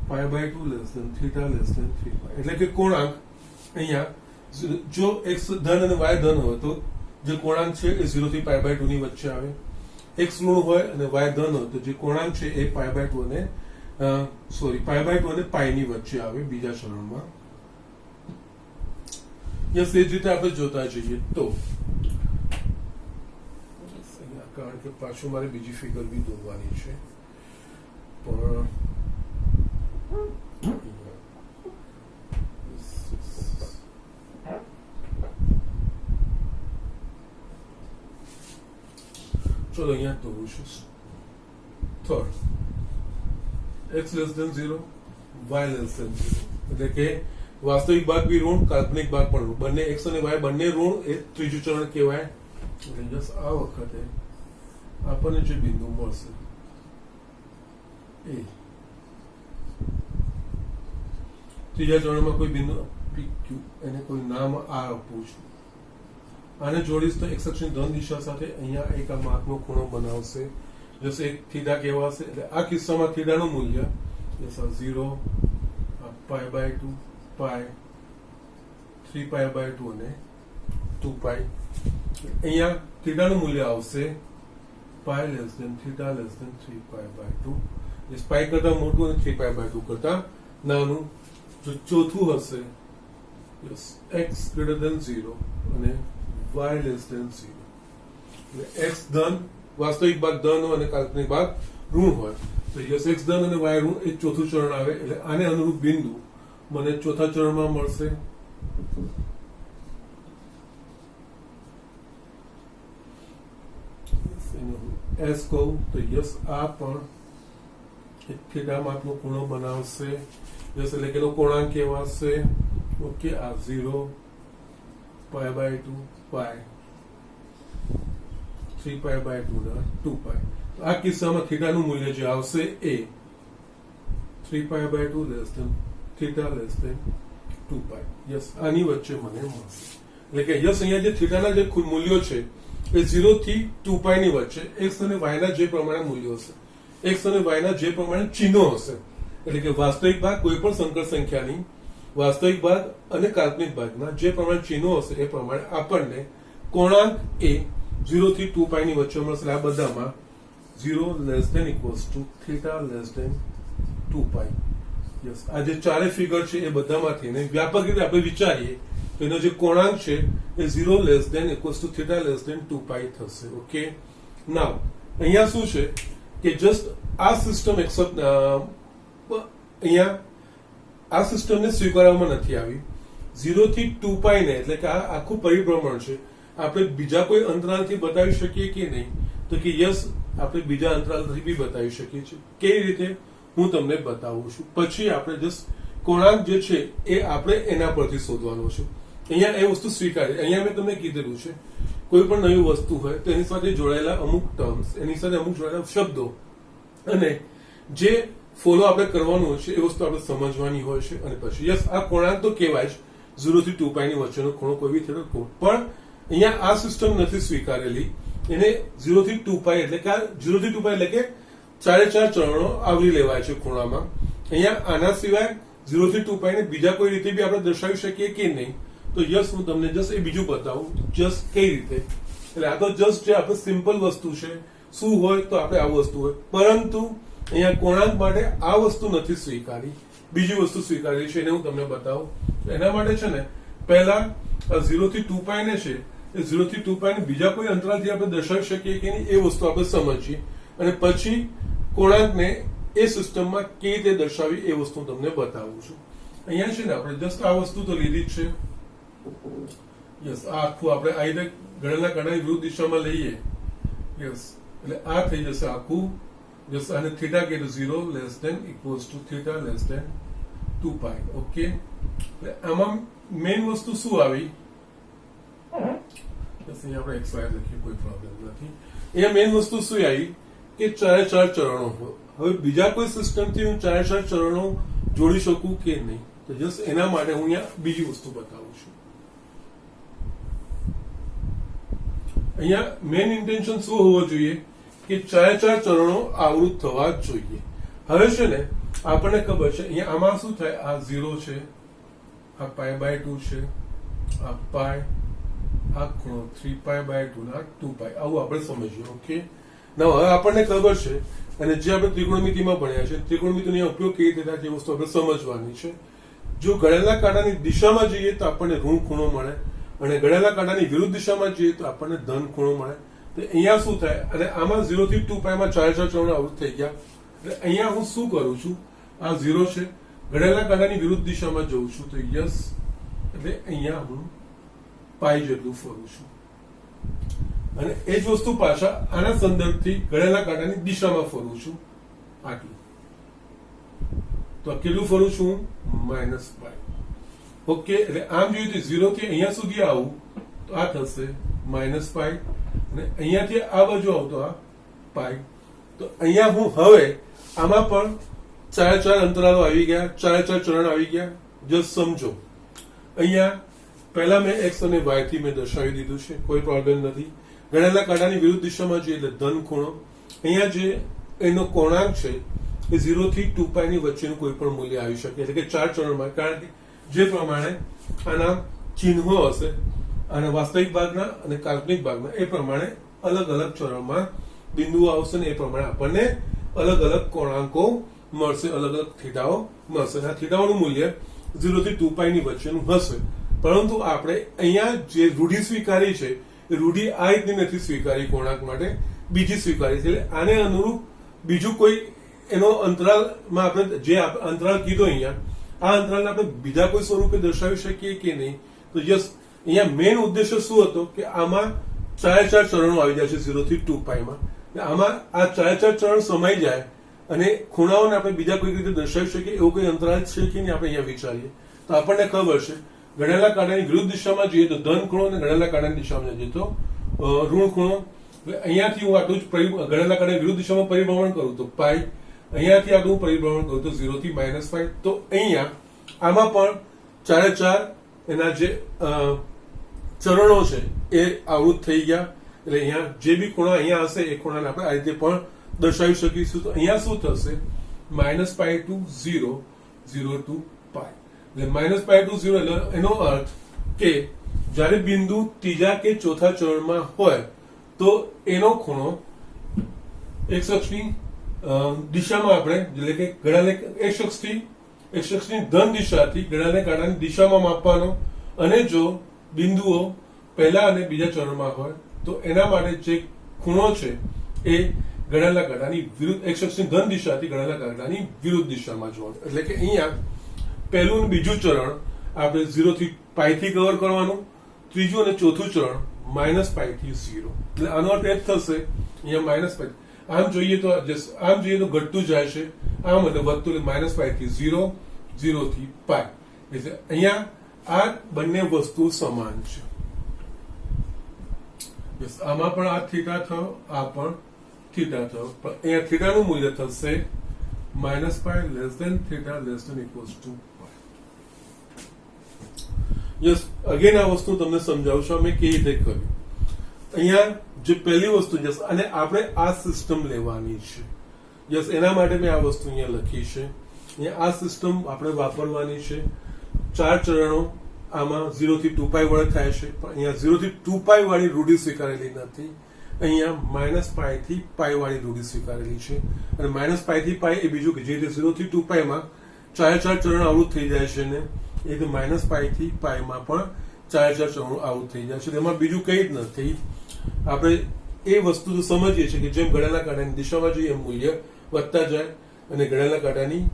π/2 less than theta less than 3π એટલે કે કોણાંક અહીંયા જો x ધન અને y ધન હોય તો જે કોણાંક છે એ 0 થી π/2 ની વચ્ચે આવે. x ઋણ હોય અને y ધન હોય તો જે કોણાંક છે એ π/2 અને π/2 અને π ની વચ્ચે આવે બીજા ચરણમાં. યસ એ જ રીતે આપણે જોતા જઈએ તો કારણ કે પાછું મારે બીજી ફિગર બી દોરવાની છે પણ ચલો અહીંયા દોરું છું. Third x less than 0 y less than 0 એટલે કે વાસ્તવિક ભાગ બી ઋણ કાલ્પનિક ભાગ પણ ઋણ બંને x અને y બંને ઋણ એ ત્રીજું ચરણ કહેવાય. એટલે જસ આ વખતે આપણને જે બિંદુ મળશે એ ત્રીજા ચરણમાં કોઈ બિંદુ PQ એને કોઈ નામ આ આપું છું. આને જોડીશ તો x અક્ષની ધન દિશા સાથે અહીંયા એક આ માપનો ખૂણો બનાવશે જશે એક થીટા કહેવાશે. એટલે આ કિસ્સામાં થીટાનું મૂલ્ય 0 π/2 π 3π/2 અને 2π. અહીંયા થીટાનું મૂલ્ય આવશે π less than theta less than 3π/2 જે π કરતા મોટું અને 3π/2 કરતા નાનું. જો ચોથું હશે યસ x ગ્રેટર ધેન 0 અને y લેસ ધેન 0 એટલે x ધન વાસ્તવિક ભાગ ધન હોય અને કાલ્પનિક ભાગ ઋણ હોય તો યસ x ધન અને y ઋણ એ ચોથું ચરણ આવે. એટલે આને અનુરૂપ બિંદુ મને ચોથા ચરણમાં મળશે. S કહું તો યસ આ પણ એક થીટા માપનો ખૂણો બનાવશે. યસ એટલે કે એનો કોણાંક કહેવાશે ઓકે આ 0 π/2 π 3π/2 ના 2π. આ કિસ્સામાં થીટાનું મૂલ્ય જે આવશે એ 3π/2 less than theta less than 2π. Yes આની વચ્ચે મને મળશે. એટલે કે યસ અહીંયા જે થીટાના જે મૂલ્યો છે એ 0 થી 2π ની વચ્ચે x અને y ના જે પ્રમાણે મૂલ્યો હશે x અને y ના જે પ્રમાણે ચિહ્નો હશે એટલે કે વાસ્તવિક ભાગ કોઈ પણ સંકર સંખ્યાની વાસ્તવિક ભાગ અને કાલ્પનિક ભાગના જે પ્રમાણે ચિહ્નો હશે એ પ્રમાણે આપણને કોણાંક એ 0 થી 2π ની વચ્ચે મળશે. આ બધામાં 0 less than equals to theta less than 2π. Yes આ જે ચારે ફિગર છે એ બધામાંથી ને વ્યાપક રીતે આપણે વિચારીએ તો એનો જે કોણાંક છે એ 0 less than equals to theta less than 2π થશે. ઓકે નાઉ અહીંયા શું છે કે જસ્ટ આ સિસ્ટમ એક્સેપ્ટ અહીંયા આ સિસ્ટમને સ્વીકારવામાં નથી આવી. 0 થી 2π ને એટલે કે આ આખું પરિભ્રમણ છે આપણે બીજા કોઈ અંતરાલથી બતાવી શકીએ કે નહીં તો કે યસ આપણે બીજા અંતરાલથી બી બતાવી શકીએ છીએ. કેવી રીતે હું તમને બતાવું છું. પછી આપણે જસ્ટ કોણાંક જે છે એ આપણે એના પરથી શોધવાનો છે. અહીંયા એ વસ્તુ સ્વીકારી. અહીંયા મેં તમને કીધેલું છે કોઈ પણ નવી વસ્તુ હોય તો એની સાથે જોડાયેલા અમુક ટર્મ્સ એની સાથે અમુક જોડાયેલા શબ્દો અને જે ફોલો આપણે કરવાનું હોય છે એ વસ્તુ આપણે સમજવાની હોય છે. અને પછી યસ આ કોણાંક તો કહેવાય જ 0 થી 2π ની વચ્ચેનો ખૂણો કોઈ બી થતો પણ અહીંયા આ સિસ્ટમ નથી સ્વીકારેલી. એને 0 થી 2π એટલે કે 0 થી 2π એટલે કે 4 ચરણો આવરી લેવાય છે ખૂણામાં. અહીંયા આના સિવાય 0 થી 2π ને બીજા કોઈ રીતે બી આપણે દર્શાવી શકીએ કે નહીં તો યસ હું તમને જસ્ટ એ બીજું બતાવું જસ્ટ કઈ રીતે. એટલે આ તો જસ્ટ જે આપણે સિમ્પલ વસ્તુ છે શું હોય તો આપણે આ વસ્તુ હોય પરંતુ અહીંયા કોણાંક માટે આ વસ્તુ નથી સ્વીકારી બીજી વસ્તુ સ્વીકારી છે એને હું તમને બતાવું. એના માટે છે ને પહેલા આ 0 થી 2π ને છે એ 0 થી 2π ને બીજા કોઈ અંતરાલથી આપણે દર્શાવી શકીએ કે નહીં એ વસ્તુ આપણે સમજીએ અને પછી કોણાંકને એ સિસ્ટમમાં કેવી રીતે દર્શાવી એ વસ્તુ તમને બતાવું છું. અહીંયા છે ને આપણે જસ્ટ આ વસ્તુ તો લીધી જ છે. યસ, આ આખું આપણે આ રીતે ગણેલા કાંટાની વિરુદ્ધ દિશામાં લઈએ. યસ, એટલે આ થઈ જશે આખું. યસ, અને થીટા કે 0 less than equals to theta less than 2π. Okay, એટલે આમાં મેઇન વસ્તુ શું આવી? અહીંયા આપણે એક્સ વાય લખીએ, કોઈ પ્રોબ્લેમ નથી. અહીંયા મેઇન વસ્તુ શું આવી કે 4 ચરણો. હવે બીજા કોઈ સિસ્ટમથી હું 4 ચરણો જોડી શકું કે નહીં? તો જસ્ટ એના માટે હું અહીંયા બીજી વસ્તુ બતાવું છું. અહીંયા મેઇન ઇન્ટેન્શન શું હોવો જોઈએ કે 4 ચરણો આવૃત થવા જ જોઈએ. હવે છે ને આપણને ખબર છે અહીંયા આમાં શું થાય, આ 0 છે, આ π/2 છે, આ પાય, આ ખૂણો 3π/2 ના 2π, આવું આપણે સમજીએ. ઓકે, હવે આપણને ખબર છે અને જે આપણે ત્રિકોણમિતિમાં ભણ્યા છે ત્રિકોણમિતિનો ઉપયોગ કેવી રીતે થાય તે વસ્તુ આપણે સમજવાની છે. જો ગણેલા કાંટાની દિશામાં જઈએ તો આપણને ઋણ ખૂણો મળે અને ગણેલા કાંટાની વિરુદ્ધ દિશામાં જઈએ તો આપણને ધન ખૂણો મળે. તો અહીંયા શું થાય, અને આમાં 0 થી 2π માં 4 ચરણો આવૃત થઈ ગયા. એટલે અહીંયા હું શું કરું છું, આ 0 છે, ગણેલા કાંટાની વિરુદ્ધ દિશામાં જઉં છું તો યસ, એટલે અહીંયા હું પાઈ જેટલું ફરું છું અને એ જ વસ્તુ પાછા આના સંદર્ભથી ગણેલા કાંટાની દિશામાં ફરું છું આટલું. તો કેટલું ફરું છું? -π. ઓકે, એટલે આમ જોઈએ તો 0 થી અહીંયા સુધી આવું તો આ થશે -π અને અહીંયાથી આ બાજુ આવતો આ પાઈ. તો અહીંયા હું હવે આમાં પણ 4 અંતરાલો આવી ગયા, 4 ચરણ આવી ગયા. જસ્ટ સમજો, અહીંયા પહેલા મેં x અને y થી મેં દર્શાવી દીધું છે, કોઈ પ્રોબ્લેમ નથી. ગણેલા કાંટાની વિરુદ્ધ દિશામાં જોઈએ એટલે ધન ખૂણો. અહીંયા જે એનો કોણાંક છે એ 0 થી 2π ની વચ્ચેનું કોઈ પણ મૂલ્ય આવી શકે, એટલે કે 4 ચરણમાં. કારણ કે જે પ્રમાણે આના ચિહ્નો હશે અને વાસ્તવિક ભાગના અને કાલ્પનિક ભાગના એ પ્રમાણે અલગ અલગ ચરણમાં બિંદુઓ આવશે ને એ પ્રમાણે આપણને અલગ અલગ કોણાંકો મળશે, અલગ અલગ થીટાઓ મળશે. આ થીટાઓનું મૂલ્ય 0 થી 2π ની વચ્ચેનું હશે. પરંતુ આપણે અહીંયા જે રૂઢિ સ્વીકારી છે એ રૂઢિ આ રીતની નથી સ્વીકારી કોણાંક માટે, બીજી સ્વીકારી છે. એટલે આને અનુરૂપ બીજું કોઈ એનો અંતરાલમાં આપણે જે અંતરાલ કીધો અહીંયા, આ અંતરાલને આપણે બીજા કોઈ સ્વરૂપે દર્શાવી શકીએ કે નહીં? તો યસ, અહીંયા મેઇન ઉદ્દેશ્ય શું હતો કે આમાં 4 ચરણો આવી જાય છે 0 થી 2π માં. આમાં આ 4 ચરણ સમાઈ જાય અને ખૂણાઓને આપણે બીજા કોઈ રીતે દર્શાવી શકીએ એવો કોઈ અંતરાલ છે કે નહીં આપણે અહીંયા વિચારીએ તો આપણને ખબર છે ગણેલા કાંટાની વિરુદ્ધ દિશામાં જઈએ તો ધન ખૂણો અને ગણેલા કાંટાની દિશામાં જઈએ તો ઋણ ખૂણો. અહીંયાથી હું આટલું જ ગણેલા કાંટાની વિરુદ્ધ દિશામાં પરિભ્રમણ કરું તો પાઈ, અહીંયાથી આટલું પરિભ્રમણ કરું તો 0 થી -π. તો અહીંયા આમાં પણ 4 એના જે ચરણો છે એ આવૃત થઈ ગયા. એટલે અહીંયા જે બી ખૂણા અહીંયા હશે એ ખૂણાને આપણે આ રીતે પણ દર્શાવી શકીશું. તો અહીંયા શું થશે? -π to 0, 0 to π. એટલે -π to 0 એટલે એનો અર્થ કે જ્યારે બિંદુ ત્રીજા કે ચોથા ચરણમાં હોય તો એનો ખૂણો x અક્ષની દિશામાં આપણે એટલે કે x અક્ષની ધન દિશાથી ગણેલા કાંટાની દિશામાં માપવાનો અને જો બિંદુઓ પહેલા અને બીજા ચરણમાં હોય તો એના માટે જે ખૂણો છે એ ગણેલા કાંટાની વિરુદ્ધ x અક્ષની ધન દિશાથી ગણેલા કાંટાની વિરુદ્ધ દિશામાં જોવાનું. એટલે કે અહીંયા પહેલું અને બીજું ચરણ આપણે 0 થી π થી કવર કરવાનું, ત્રીજું અને ચોથું ચરણ -π થી 0. એટલે આનો અર્થ એ થશે અહીંયા -π. આમ જોઈએ તો ઘટતું જાય છે, આમ એટલે વધતું -π થી 0, 0 થી π. એટલે અહીંયા આ બંને વસ્તુ સમાન છે. આમાં પણ આ થીટા થયો, આ પણ થીટા થયો, પણ અહીંયા થીટાનું મૂલ્ય થશે -π less than theta less than equals to π. Yes, again આ વસ્તુ તમને સમજાવું છું અમે કેવી રીતે કર્યું. અહીંયા જે પહેલી વસ્તુ છે અને આપણે આ સિસ્ટમ લેવાની છે. યસ, એના માટે મેં આ વસ્તુ અહીંયા લખી છે. અહીંયા આ સિસ્ટમ આપણે વાપરવાની છે. 4 ચરણો આમાં 0 થી 2π વડે થાય છે, પણ અહીંયા 0 થી 2π વાળી રૂઢિ સ્વીકારેલી નથી. અહીંયા -π થી π વાળી રૂઢિ સ્વીકારેલી છે. અને -π થી π એ બીજું કે જે રીતે 0 થી 2π માં 4 ચરણ આવૃત થઈ જાય છે ને એ રીતે -π થી π માં પણ 4 ચરણો આઉટ થઈ જશે. તેમાં બીજું કંઈ જ નથી. આપણે એ વસ્તુ તો સમજીએ છીએ કે જેમ ઘડિયાળના કાંટાની દિશામાં જઈએ એમ મૂલ્ય વધતા જાય અને ઘડિયાળના કાંટાની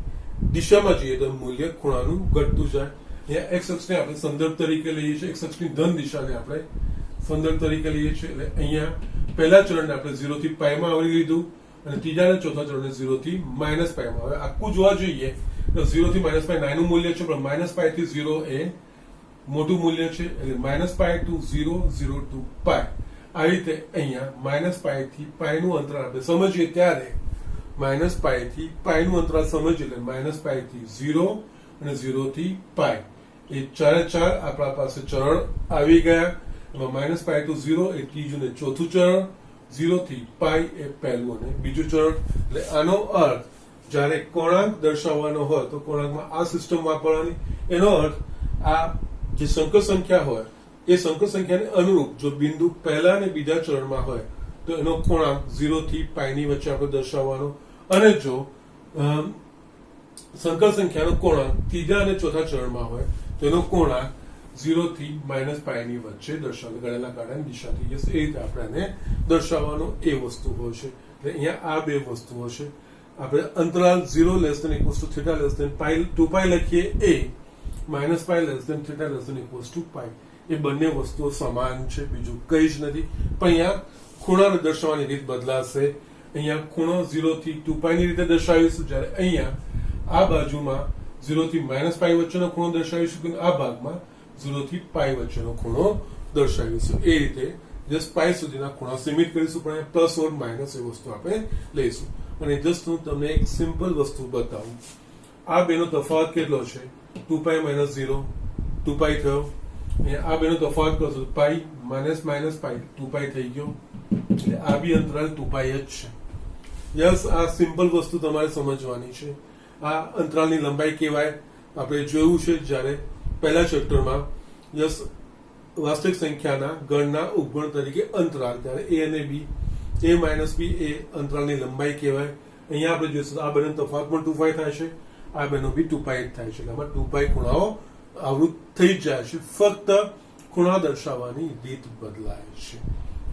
દિશામાં જઈએ તો મૂલ્ય ખૂણાનું ઘટતું જાય. અહીંયા એક્સ અક્ષને આપણે સંદર્ભ તરીકે લઈએ છીએ, એક્સ અક્ષની ધન દિશાને આપણે સંદર્ભ તરીકે લઈએ છીએ. એટલે અહીંયા પહેલા ચરણને આપણે 0 થી પાઈમાં આવરી લીધું અને ત્રીજા અને ચોથા ચરણને 0 થી માઇનસ પાઈમાં. હવે આખું જોવા જોઈએ તો 0 થી માઇનસ પાઈ નાનું મૂલ્ય છે, પણ માઇનસ પાઈ થી 0 એ મોટું મૂલ્ય છે. એટલે minus pi to 0, 0 to pi. આવી રીતે અહીંયા માઇનસ પાઈ થી પાઈનું અંતરાલ આપણે સમજીએ ત્યારે માઇનસ પાઈ થી પાઈનું અંતરાલ સમજીએ એટલે માઇનસ પાઈ થી 0 અને 0 થી પાઈ એ ચારે ચાર આપણા પાસે ચરણ આવી ગયા. એમાં માઇનસ પાઈ ટુ 0 એ ત્રીજું ને ચોથું ચરણ, 0 થી પાઈ એ પહેલું અને બીજું ચરણ. એટલે આનો અર્થ જ્યારે કોણાંક દર્શાવવાનો હોય તો કોણાંકમાં આ સિસ્ટમ વાપરવાની. એનો અર્થ આ જે સંકર સંખ્યા હોય એ સંકર સંખ્યાને અનુરૂપ જો બિંદુ પહેલા અને બીજા ચરણમાં હોય તો એનો કોણાંક 0 થી પાઈની વચ્ચે આપણે દર્શાવવાનો. અને જો સંકર સંખ્યાનો કોણાંક ત્રીજા અને ચોથા ચરણમાં હોય તો એનો કોણાંક 0 થી માઇનસ પાઈની વચ્ચે દર્શાવવાનો. ઘડિયાળના કાંટાની દિશાથી એ રીતે આપણે આને દર્શાવવાનો એ વસ્તુ હોય છે. એટલે અહીંયા આ બે વસ્તુ હશે. આપણે અંતરાલ 0 less than equals to theta less than pi 2 pi લખીએ એ minus pi less than theta less than equals to pi. એ બંને વસ્તુઓ સમાન છે, બીજું કંઈ જ નથી. પણ અહીંયા ખૂણાને દર્શાવવાની રીત બદલાશે. અહીંયા ખૂણો 0 થી 2 પાઈની રીતે દર્શાવીશું, જ્યારે અહીંયા આ બાજુમાં 0 થી માઇનસ પાઈ વચ્ચેનો ખૂણો દર્શાવીશું, આ ભાગમાં 0 થી પાઈ વચ્ચેનો ખૂણો દર્શાવીશું. એ રીતે જસ્ટ પાઈ સુધીના ખૂણા સીમિત કરીશું, પણ પ્લસ ઓર માઇનસ એ વસ્તુ આપણે લઈશું. અને જસ્ટ હું તમને એક સિમ્પલ વસ્તુ બતાવું. આ બેનો તફાવત કેટલો છે? 2 પાઈ માઇનસ 0, 2 પાઈ થયો. આ બેનો તફાવત કરશો પાઈ માઇનસ માઇનસ પાઈ 2 પાઈ થઈ ગયો. એટલે આ બી અંતરાલ 2 પાઈ જ છે. યસ, આ સિમ્પલ વસ્તુ તમારે સમજવાની છે. આ અંતરાલની લંબાઈ કહેવાય. આપણે જોયું છે જ્યારે પહેલા ચેપ્ટરમાં યસ વાસ્તવિક સંખ્યાના ગણના ઉપગણ તરીકે અંતરાલ, ત્યારે એ અને બી, એ માઇનસ બી એ અંતરાલની લંબાઈ કહેવાય. અહીંયા આપણે જોઈશું આ બેનો તફાવત પણ 2 પાઈ થાય છે, આ બેનો બી 2 પાઈ થાય છે. આમાં 2 પાઈ ખૂણાઓ આવૃત થઈ જાય છે, ફક્ત ખૂણા દર્શાવવાની રીત બદલાય છે.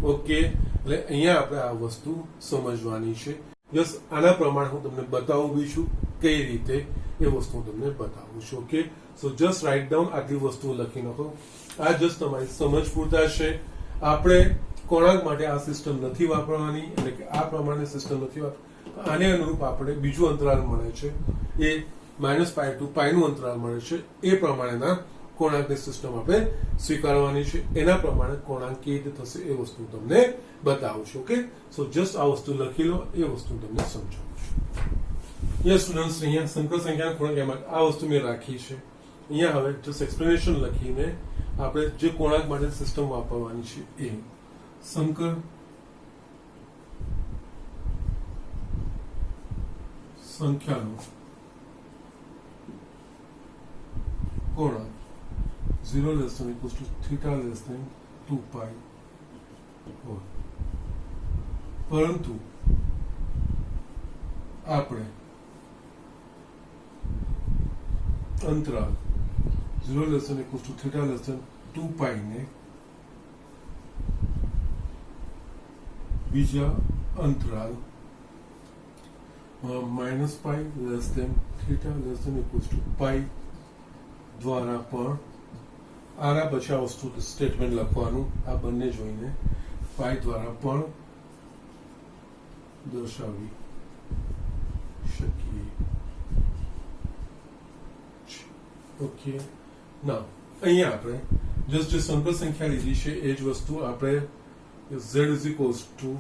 ઓકે, એટલે અહીંયા આપણે આ વસ્તુ સમજવાની છે. યસ, આના પ્રમાણે હું તમને બતાવું બી છું કઈ રીતે એ વસ્તુ હું તમને બતાવું છું. ઓકે, સો જસ્ટ રાઇટ ડાઉન આટલી વસ્તુઓ લખી નાખો. આ જસ્ટ તમારી સમજ પૂરતા છે. આપણે કોણાંક માટે આ સિસ્ટમ નથી વાપરવાની, એટલે કે આ પ્રમાણે સિસ્ટમ નથી વાપરવાની. આને અનુરૂપ આપણે બીજું અંતરાલ મળે છે, એ માઇનસ પાઈ ટુ પાઈનું અંતરાલ મળે છે. એ પ્રમાણેના કોણાંકની સિસ્ટમ આપણે સ્વીકારવાની છે. એના પ્રમાણે કોણાંક કેવી રીતે થશે એ વસ્તુ તમને બતાવું છું. ઓકે, સો જસ્ટ આ વસ્તુ લખી લો, એ વસ્તુ તમને સમજાવું છું. યસ સ્ટુડન્ટ્સ, અહીંયા સંકર સંખ્યાના કોણાંક એમાં આ વસ્તુ મેં રાખી છે. અહીંયા હવે જસ્ટ એક્સપ્લેનેશન લખીને આપણે જે કોણાંક માટે સિસ્ટમ વાપરવાની છે એ સંકર સંખ્યાનો કોણાંક 0 less than equals to theta less than 2 pi હોય, પરંતુ આપણે અંતરાલ 0 less than equals to theta less than 2 pi ને બીજા અંતરાલ minus pi less than theta less than equals to pi દ્વારા પણ આના પછી આ વસ્તુ સ્ટેટમેન્ટ લખવાનું. આ બંને જોઈને પાઈ દ્વારા પણ દર્શાવી શકીએ. ઓકે, ના અહીંયા આપણે જસ્ટ જે સંકર સંખ્યા લીધી છે એ જ વસ્તુ આપણે z is equals to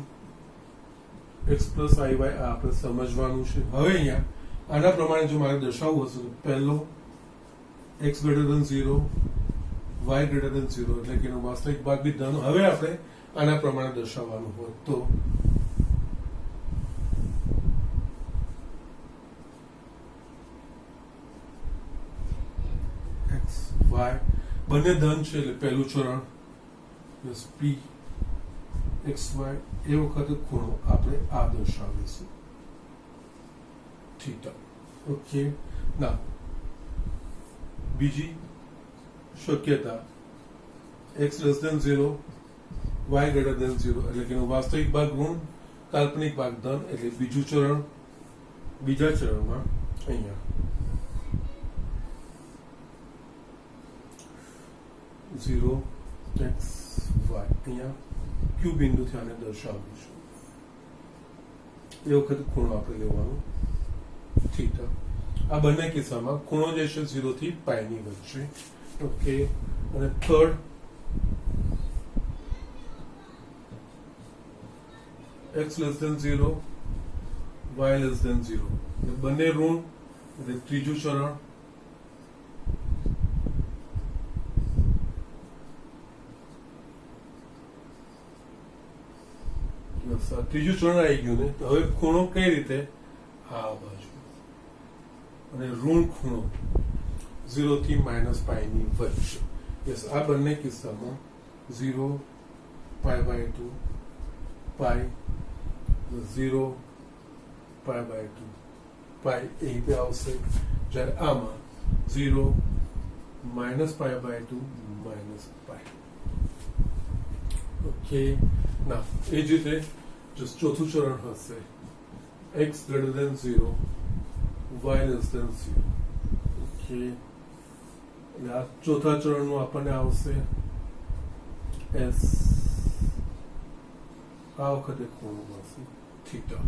x plus iy આપણે સમજવાનું છે. હવે અહીંયા આના પ્રમાણે જો મારે દર્શાવવું હશે તો પહેલો x greater than 0, y greater than 0, એટલે કે એનો વાસ્તવિક ભાગ બી ધન. હવે આપણે આના પ્રમાણે દર્શાવવાનું હોય તો x y બંને ધન છે, એટલે પહેલું ચરણ પ્લસ p xy એ વખતે ખૂણો આપણે આ દર્શાવીશું થીટા. ઓકે, ના બીજી શક્યતા x less than 0, y greater than 0 એટલે કે એનો વાસ્તવિક ભાગ ઋણ, કાલ્પનિક ભાગ ધન, એટલે બીજું ચરણ. બીજા ચરણમાં અહીંયા 0 x y અહીંયા ક્યુ બિંદુથી આને દર્શાવીશું. એ વખતે ખૂણો આપણે લેવાનો થીટા. આ બંને કિસ્સામાં ખૂણો જે છે 0 થી π ની વચ્ચે. ઓકે, અને third x less than 0, y less than 0 બંને ઋણ એટલે ત્રીજું ચરણ. ત્રીજું ચરણ આવી ગયું ને. તો હવે ખૂણો કઈ રીતે? આ બાજુ, અને ઋણ ખૂણો 0 થી -π ની વચ્ચે. યસ, આ બંને કિસ્સામાં 0 π/2 π 0 π/2 π એ રીતે આવશે. જ્યારે આમાં 0 -π/2 -π. ઓકે, ના એ જ રીતે ચોથું ચરણ હશે x greater than 0, y less than 0. Okay, એટલે આ ચોથા ચરણનું આપણને આવશે s. આ વખતે ખૂણો મળશે થીટા.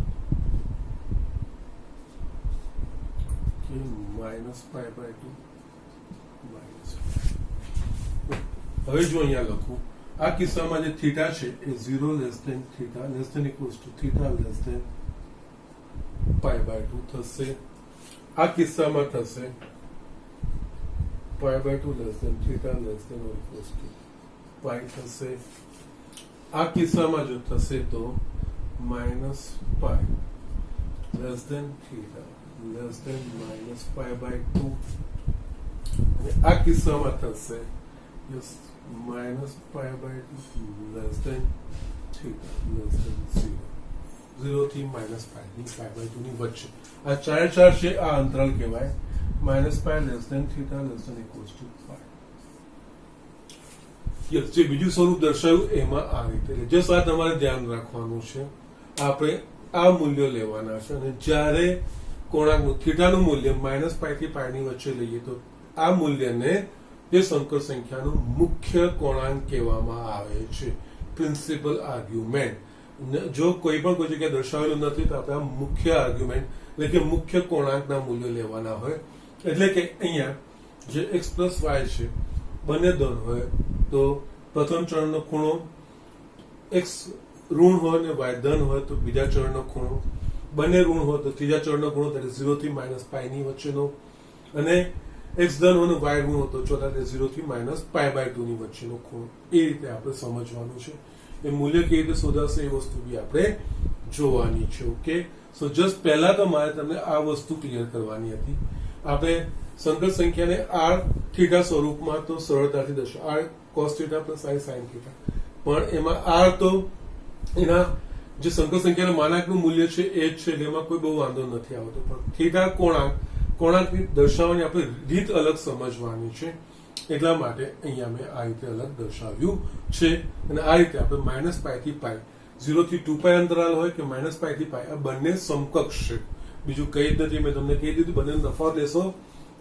ઓકે, -π/2 હવે જો અહીંયા લખું, આ કિસ્સામાં જે થીટા છે એ 0 less than theta less than equals to theta less than π/2 થશે. આ કિસ્સામાં થશે π/2 less than theta less than or equals to π થશે. આ કિસ્સામાં જો થશે તો -π less than theta less than -π/2. અને આ કિસ્સામાં થશે yes -π/2 less than theta less than 0, 0 થી -π ની π/2 ની વચ્ચે. આ ચાર છે, આ અંતરાલ કહેવાય. -π less than theta less than equals to π. Yes, જે બીજું સ્વરૂપ દર્શાવ્યું એમાં આ રીતે. જસ્ટ આ તમારે ધ્યાન રાખવાનું છે. આપણે આ મૂલ્યો લેવાના છે, અને જ્યારે કોણાંકનું થીટાનું મૂલ્ય -π થી π ની વચ્ચે લઈએ તો આ મૂલ્યને એ સંકર સંખ્યાનું મુખ્ય કોણાંક કહેવામાં આવે છે, પ્રિન્સિપલ આર્ગ્યુમેન્ટ. જો કોઈ પણ કોઈ જગ્યાએ દર્શાવેલું નથી તો આપણે આ મુખ્ય આર્ગ્યુમેન્ટ એટલે કે મુખ્ય કોણાંકના મૂલ્યો લેવાના હોય. એટલે કે અહીંયા જે x પ્લસ y છે બંને ધન હોય તો પ્રથમ ચરણનો ખૂણો x ઋણ હોય ને y ધન હોય તો બીજા ચરણનો ખૂણો, બંને ઋણ હોય તો ત્રીજા ચરણનો ખૂણો, એટલે 0 થી -π ની વચ્ચેનો, અને x ધન હોય ને y ઋણ હોય તો ચોથા 0 થી -π/2 ની વચ્ચેનો ખૂણો. એ રીતે આપણે સમજવાનું છે. એ મૂલ્ય કેવી રીતે શોધાશે એ વસ્તુ બી આપણે જોવાની છે. ઓકે, સો જસ્ટ પહેલા તો મારે તમને આ વસ્તુ ક્લિયર કરવાની હતી. આપણે સંકર સંખ્યાને r થીટા સ્વરૂપમાં તો સરળતાથી દર્શાવ, r cos theta plus i sin theta, પણ એમાં r તો એના જે સંકર સંખ્યાના માનાંકનું મૂલ્ય છે એ જ છે, એટલે એમાં કોઈ બહુ વાંધો નથી આવતો. પણ થીટા કોણાંકની દર્શાવવાની આપણે રીત અલગ સમજવાની છે. એટલા માટે અહીંયા મેં આ રીતે અલગ દર્શાવ્યું છે. અને આ રીતે આપણે -π થી π, 0 થી 2π અંતરાલ હોય કે -π થી π, આ બંને સમકક્ષ છે. બીજું કઈ જ નથી. મેં તમને કહી દીધું, બંને તફાવત લેશો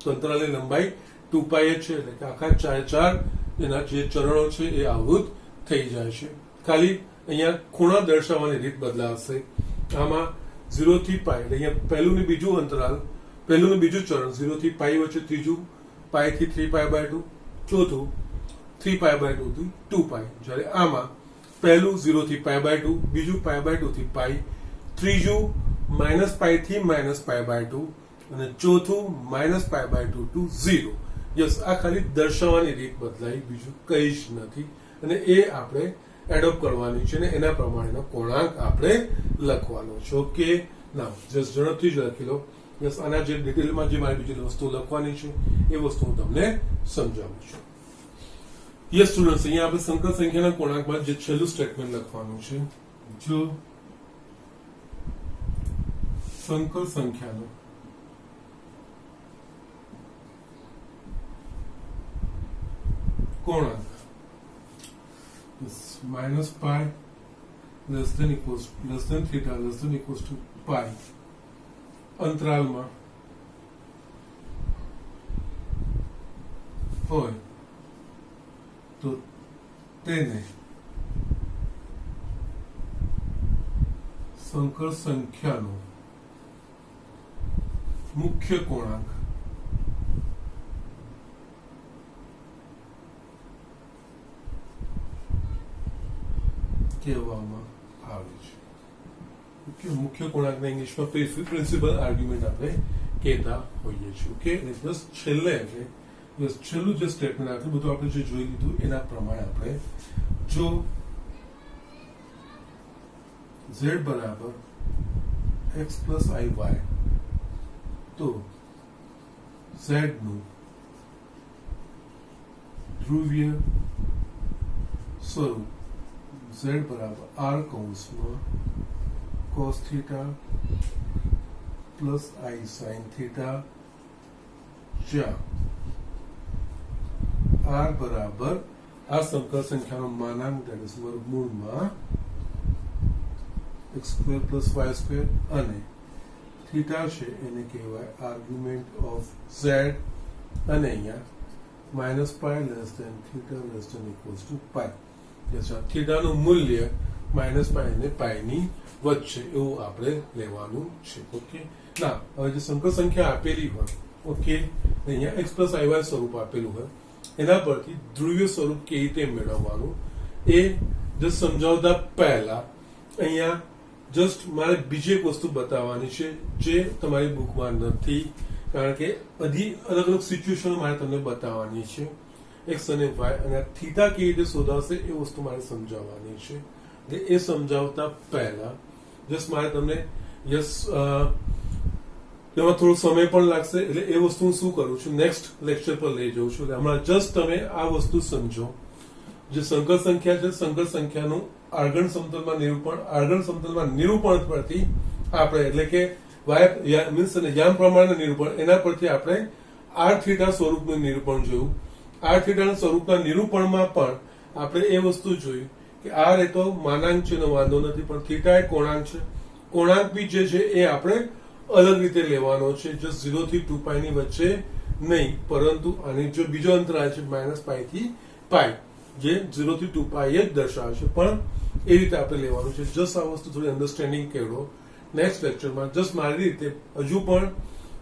તો અંતરાલની લંબાઈ 2π જ છે. એટલે કે આખા ચાર એના જે ચરણો છે એ આવૃત થઈ જાય છે. ખાલી અહીંયા ખૂણા દર્શાવવાની રીત બદલાશે. આમાં 0 થી π એટલે અહીંયા પહેલું ને બીજું અંતરાલ, પહેલું ને બીજું ચરણ 0 થી π વચ્ચે, ત્રીજું π થી 3π/2, ચોથું 3π/2 થી 2π. જ્યારે આમાં પહેલું 0 થી π/2, બીજું π/2 થી π, ત્રીજું -π થી -π/2, અને ચોથું -π/2 to 0. યસ, આ ખાલી દર્શાવવાની રીત બદલાઈ, બીજું કઈ જ નથી. અને એ આપણે એડોપ્ટ કરવાની છે, અને એના પ્રમાણેનો કોણાંક આપણે લખવાનો છે. ઓકે, ના જસ્ટ ઝડપથી જ લખી લો. યસ, આના જે ડિટેલમાં જે મારી બીજી વસ્તુ લખવાની છે એ વસ્તુ હું તમને સમજાવું છું. યસ સ્ટુડન્ટ્સ, અહીંયા આપણે સંકર સંખ્યાના કોણાંકમાં જે છેલ્લું સ્ટેટમેન્ટ લખવાનું છે, જો સંકર સંખ્યાનો કોણાંક minus pi less than theta less than equals to pi અંતરાલમાં હોય તો તેને સંકર સંખ્યાનો મુખ્ય કોણાંક કહેવામાં આવે છે. ઓકે, મુખ્ય કોણાંકને ઇંગ્લિશમાં પ્રિન્સિપલ આર્ગ્યુમેન્ટ આપણે કહેતા હોઈએ છીએ. ઓકે, બસ છેલ્લે એટલે બસ છેલ્લું જે સ્ટેટમેન્ટ આટલું બધું આપણે જે જોઈ લીધું એના પ્રમાણે આપણે જો z બરાબર x પ્લસ iy તો z નું ધ્રુવીય સ્વરૂપ z બરાબર r કૌંસમાં cos theta plus I sin theta જ્યાં r બરાબર આ સંકર સંખ્યાનો માનાંક that is વર્ગમૂળમાં x square plus y square અને થીટા છે એને કહેવાય આર્ગ્યુમેન્ટ ઓફ z અને અહીંયા minus pi less than theta less than equals to pi. થીટાનું મૂલ્ય માઇનસ પાઈ અને પાઈની વચ્ચે એવું આપણે લેવાનું છે. ઓકે, ના હવે જે સંકર સંખ્યા આપેલી હોય, ઓકે, અહીંયા x પ્લસ iy સ્વરૂપ આપેલું હોય એના પરથી ધ્રુવીય સ્વરૂપ કેવી રીતે મેળવવાનું એ જસ્ટ સમજાવતા પહેલા અહીંયા જસ્ટ મારે બીજી એક વસ્તુ બતાવવાની છે જે તમારી બુકમાં નથી, કારણ કે બધી અલગ અલગ સિચ્યુએશન મારે તમને બતાવવાની છે. x અને y અને થીટા કેવી રીતે શોધાશે એ વસ્તુ મારે સમજાવવાની છે. એ સમજાવતા પહેલા જસ્ટ મારે તમને એમાં થોડો સમય પણ લાગશે, એટલે એ વસ્તુ હું શું કરું છું નેક્સ્ટ લેક્ચર પર લઈ જઉં છું. એટલે હમણાં જસ્ટ તમે આ વસ્તુ સમજો. જે સંકર સંખ્યા છે, સંકર સંખ્યાનું આર્ગણ સમતલમાં નિરૂપણ પરથી આપણે એટલે કે y મીન્સ યામ પ્રમાણના નિરૂપણ એના પરથી આપણે r થીટા સ્વરૂપનું નિરૂપણ જોયું. r થીટાના સ્વરૂપના નિરૂપણમાં પણ આપણે એ વસ્તુ જોયું કે r એ તો માનાંક છે એનો વાંધો નથી, પણ થીટા એ કોણાંક છે. કોણાંક બી જે છે એ આપણે અલગ રીતે લેવાનો છે, જસ્ટ 0 થી 2 પાઈ ની વચ્ચે નહીં, પરંતુ આની જો બીજો અંતરાલ છે માઇનસ પાઈ થી પાઈ જે 0 થી 2 પાઈ જ દર્શાવે છે, પણ એ રીતે આપણે લેવાનું છે. જસ્ટ આ વસ્તુ થોડી અન્ડરસ્ટેન્ડિંગ કેળવો. નેક્સ્ટ લેક્ચરમાં જસ્ટ મારી રીતે હજુ પણ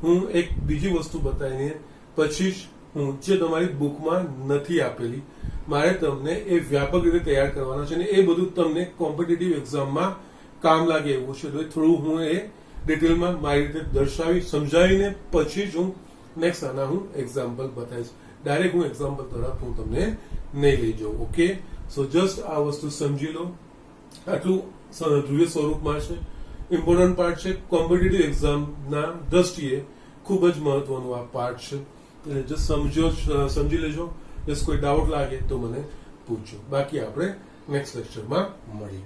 હું એક બીજી વસ્તુ બતાવીને પછી જ હું જે તમારી બુકમાં નથી આપેલી મારે તમને એ વ્યાપક રીતે તૈયાર કરવાના છે અને એ બધું તમને કોમ્પિટિટિવ એક્ઝામમાં કામ લાગે એવું છે. થોડું હું એ ડિટેલમાં મારી રીતે દર્શાવી સમજાવીને પછી જ હું નેક્સ્ટ આના હું એક્ઝામ્પલ બતાવીશ. ડાયરેક્ટ હું એક્ઝામ્પલ તરફ હું તમને નહીં લઈ જાઉં. ઓકે, સો જસ્ટ આ વસ્તુ સમજી લો. આટલું ધ્રુવીય સ્વરૂપમાં છે, ઇમ્પોર્ટન્ટ પાર્ટ છે, કોમ્પિટિટિવ એક્ઝામના દ્રષ્ટિએ ખૂબ જ મહત્વનું આ પાર્ટ છે. એટલે જસ્ટ સમજી લેજો. જસ્ટ કોઈ ડાઉટ લાગે તો મને પૂછજો. બાકી આપણે નેક્સ્ટ લેક્ચરમાં મળીએ.